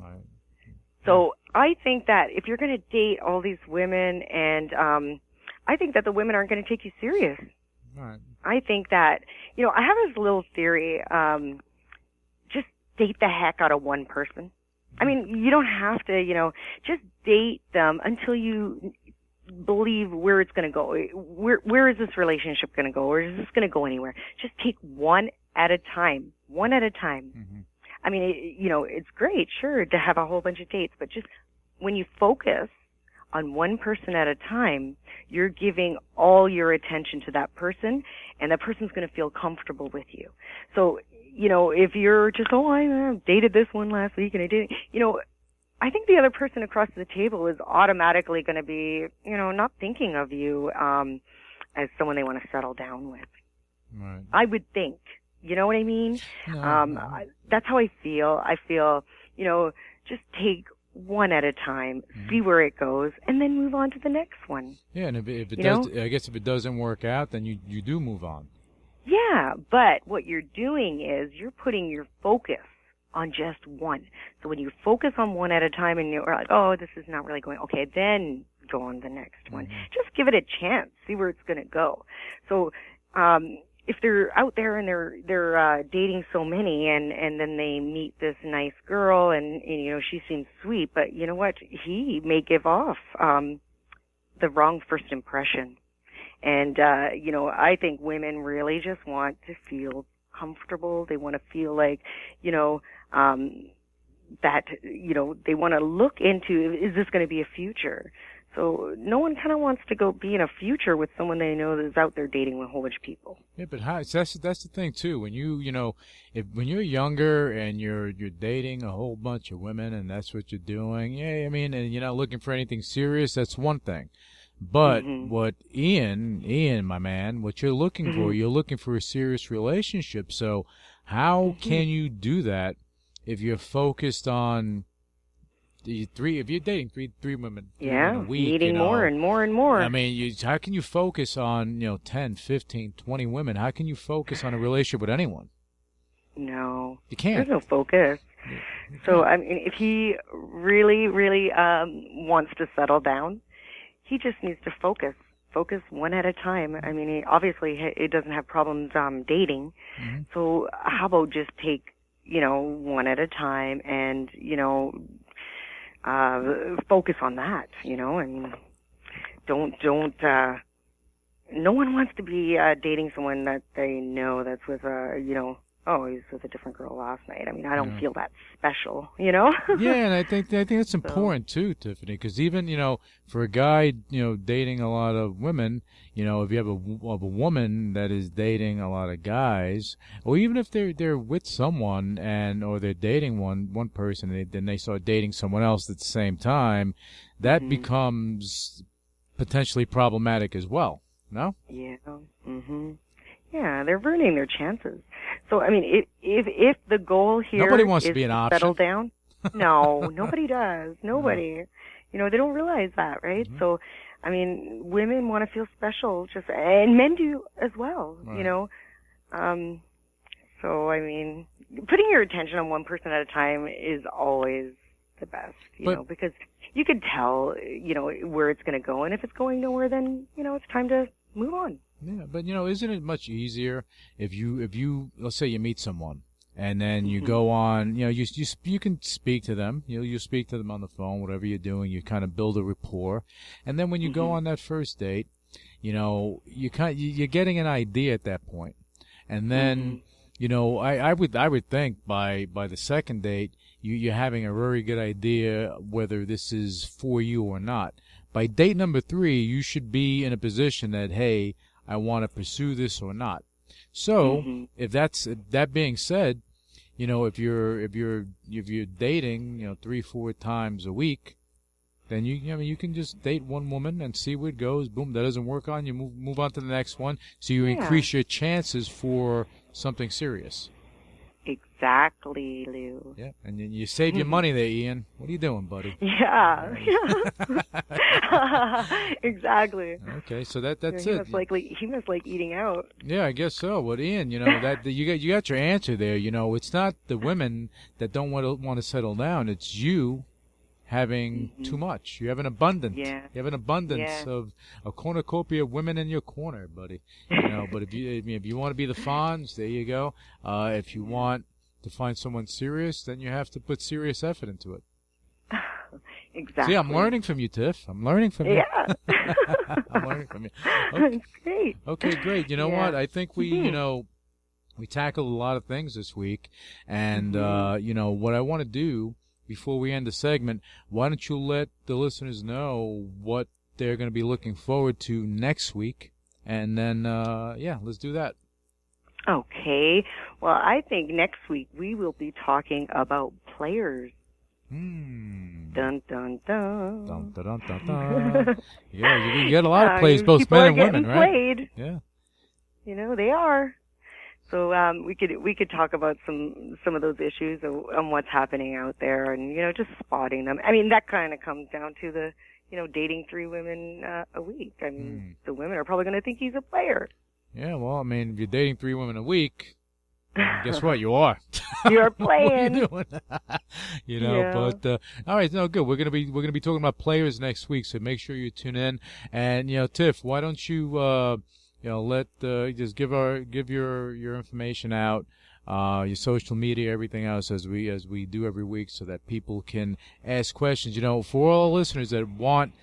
Right. So I think that if you're going to date all these women, and I think that the women aren't going to take you serious. Right. I think that, you know, I have this little theory, just date the heck out of one person. I mean, you don't have to, you know, just date them until you believe where it's going to go. Where is this relationship going to go? Or is this going to go anywhere? Just take one at a time. One at a time. I mean, you know, it's great, sure, to have a whole bunch of dates, but just when you focus on one person at a time, you're giving all your attention to that person, and that person's going to feel comfortable with you. So, you know, if you're just, I dated this one last week and I didn't, you know, I think the other person across the table is automatically going to be, you know, not thinking of you as someone they want to settle down with. Right. I would think. You know what I mean? That's how I feel. I feel, you know, just take one at a time, see where it goes, and then move on to the next one. Yeah, and if it does, I guess if it doesn't work out, then you do move on. Yeah, but what you're doing is you're putting your focus on just one. So when you focus on one at a time and you're like, oh, this is not really going, okay, then go on to the next one. Just give it a chance, see where it's going to go. So, if they're out there and they're dating so many, and then they meet this nice girl, and you know, she seems sweet, but you know what, he may give off the wrong first impression. And you know, I think women really just want to feel comfortable. They want to feel like, you know, that, you know, they want to look into, is this going to be a future? So no one kind of wants to go be in a future with someone they know that's out there dating with a whole bunch of people. Yeah, but that's the thing too. When you know, when you're younger and you're dating a whole bunch of women and that's what you're doing, yeah, I mean, and you're not looking for anything serious, that's one thing. But what Ian, my man, what you're looking for, you're looking for a serious relationship. So how can you do that if you're focused on if you're dating three women in a week, meeting you know, more and more and more. I mean, how can you focus on, you know, 10, 15, 20 women? How can you focus on a relationship with anyone? No. You can't. There's no focus. So, I mean, if he really, really wants to settle down, he just needs to focus one at a time. I mean, he doesn't have problems dating. So how about just take, you know, one at a time and, you know, focus on that, you know, and don't, no one wants to be, dating someone that they know that's with, you know, oh, he was with a different girl last night. I mean, I don't feel that special, you know? Yeah, and I think that's important too, Tiffany, because even, you know, for a guy, you know, dating a lot of women, you know, if you have a woman that is dating a lot of guys, or even if they're with someone or they're dating one person, and then they start dating someone else at the same time, that becomes potentially problematic as well. No? Yeah. Yeah, they're ruining their chances. So, I mean, if the goal here Nobody wants is to be an settle option. down, no, nobody does. Nobody. You know, they don't realize that, right? Mm-hmm. So, I mean, women want to feel special, and men do as well, you know. So, I mean, putting your attention on one person at a time is always the best, you know, because you can tell, you know, where it's going to go, and if it's going nowhere, then, you know, it's time to move on. Yeah, but you know, isn't it much easier if you let's say you meet someone and then you go on, you know, you can speak to them, you speak to them on the phone, whatever you're doing, you kind of build a rapport, and then when you go on that first date, you know, you're getting an idea at that point, and then you know, I would think by the second date you're having a very good idea whether this is for you or not. By date number 3, you should be in a position that, hey, I want to pursue this or not. So, if that being said, you know, if you're dating, you know, 3-4 times a week, then you can just date one woman and see where it goes. Boom, that doesn't work on you, move on to the next one. So you increase your chances for something serious. Exactly, Lou. Yeah, and then you save your money there, Ian. What are you doing, buddy? Yeah. Exactly. Okay, so that's it. He must like eating out. Yeah, I guess so. Well, Ian, you know that you got your answer there. You know, it's not the women that don't want to settle down. It's you having too much. You have an abundance. Yeah. You have an abundance of a cornucopia of women in your corner, buddy. You know, but if you want to be the Fonz, there you go. If you want to find someone serious, then you have to put serious effort into it. Exactly. See, I'm learning from you, Tiff. I'm learning from you. Yeah. I'm learning from you. Okay. That's great. Okay, great. You know what? I think we tackled a lot of things this week, and you know what I want to do. Before we end the segment, why don't you let the listeners know what they're going to be looking forward to next week? And then, let's do that. Okay. Well, I think next week we will be talking about players. Dun, dun, dun. Dun, dun, dun, dun, dun. Yeah, you get a lot of plays, both men and women, right? Played. Yeah. You know, they are. So we could talk about some of those issues on what's happening out there, and you know, just spotting them. I mean, that kind of comes down to the, you know, dating 3 women a week. I mean, the women are probably going to think he's a player. Yeah, well, I mean, if you're dating 3 women a week, guess what? You are. You're playing. What are you doing? You know, but all right, no, good. We're gonna be talking about players next week, so make sure you tune in. And you know, Tiff, why don't you let just give your information out, your social media, everything else as we do every week, so that people can ask questions. You know, for all listeners that want,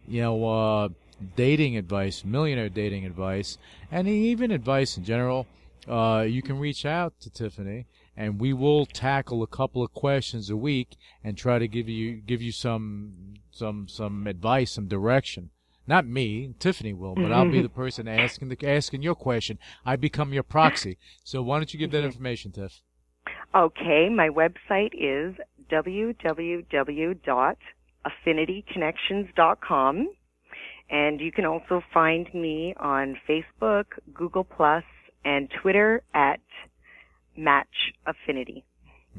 you know, dating advice, millionaire dating advice, and even advice in general, you can reach out to Tiffany, and we will tackle a couple of questions a week and try to give you some advice, some direction. Not me, Tiffany will, but I'll be the person asking your question. I become your proxy. So why don't you give that information, Tiff? Okay, my website is www.affinityconnections.com, and you can also find me on Facebook, Google+, and Twitter at Match Affinity.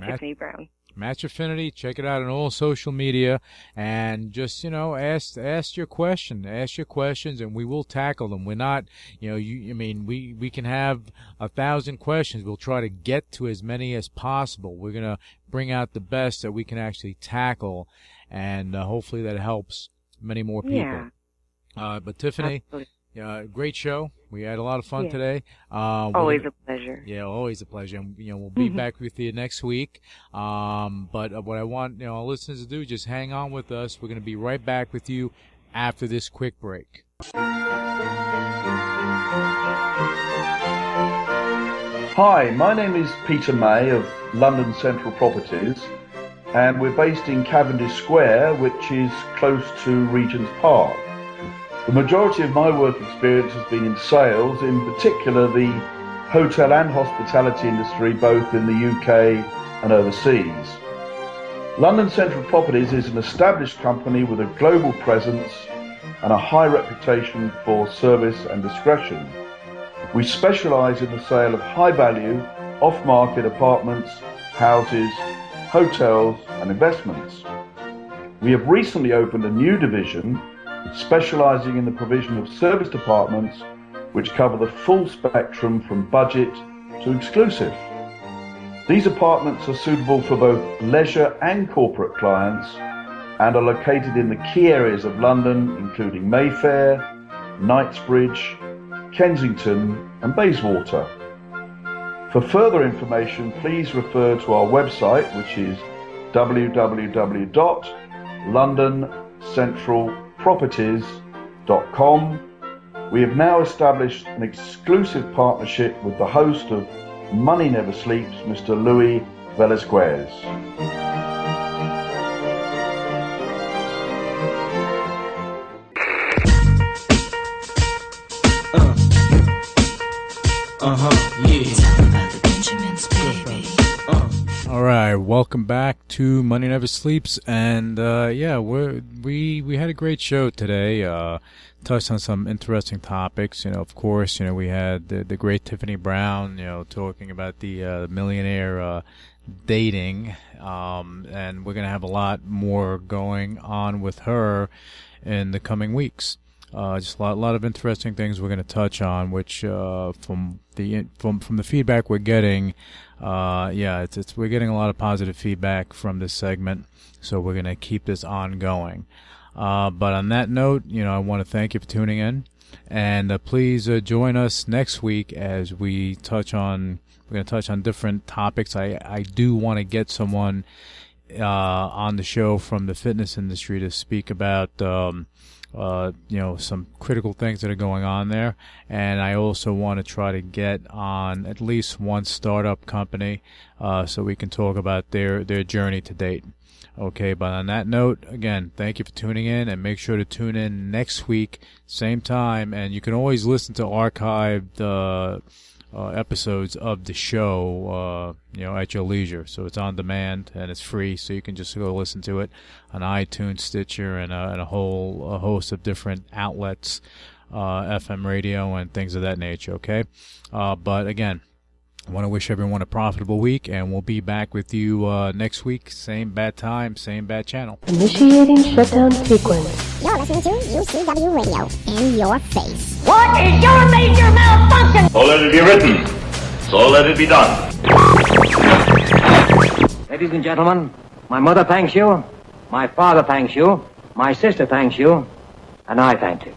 Tiffany Brown. Match Affinity. Check it out on all social media, and just, you know, ask your questions, and we will tackle them. We're not, you know, we can have 1,000 questions. We'll try to get to as many as possible. We're gonna bring out the best that we can actually tackle, and hopefully that helps many more people. Yeah. But Tiffany, great show. We had a lot of fun today. Always a pleasure. Yeah, always a pleasure. And, you know, we'll be back with you next week. But what I want, you know, our listeners to do, just hang on with us. We're going to be right back with you after this quick break. Hi, my name is Peter May of London Central Properties, and we're based in Cavendish Square, which is close to Regent's Park. The majority of my work experience has been in sales, in particular the hotel and hospitality industry, both in the UK and overseas. London Central Properties is an established company with a global presence and a high reputation for service and discretion. We specialise in the sale of high-value, off-market apartments, houses, hotels and investments. We have recently opened a new division specialising in the provision of service apartments which cover the full spectrum from budget to exclusive. These apartments are suitable for both leisure and corporate clients and are located in the key areas of London, including Mayfair, Knightsbridge, Kensington and Bayswater. For further information, please refer to our website, which is www.londoncentralproperties.com. We have now established an exclusive partnership with the host of Money Never Sleeps, Mr. Louis Velazquez. All right, welcome back to Money Never Sleeps, and we had a great show today. Touched on some interesting topics. Of course, we had the great Tiffany Brown, talking about the millionaire dating, and we're gonna have a lot more going on with her in the coming weeks. Just a lot of interesting things we're going to touch on, which from the feedback we're getting, we're getting a lot of positive feedback from this segment, so we're going to keep this ongoing. But on that note, I want to thank you for tuning in, and please join us next week as we're going to touch on different topics. I do want to get someone on the show from the fitness industry to speak about some critical things that are going on there. And I also want to try to get on at least one startup company so we can talk about their journey to date. Okay, but on that note, again, thank you for tuning in, and make sure to tune in next week, same time. And you can always listen to archived episodes of the show, at your leisure. So it's on demand and it's free, so you can just go listen to it on iTunes, Stitcher, and a whole host of different outlets, FM radio and things of that nature. Okay, but again, I want to wish everyone a profitable week, and we'll be back with you next week. Same bad time, same bad channel. Initiating shutdown sequence. You're listening to UCW Radio. In your face. What is your major malfunction? So let it be written. So let it be done. Ladies and gentlemen, my mother thanks you, my father thanks you, my sister thanks you, and I thank you.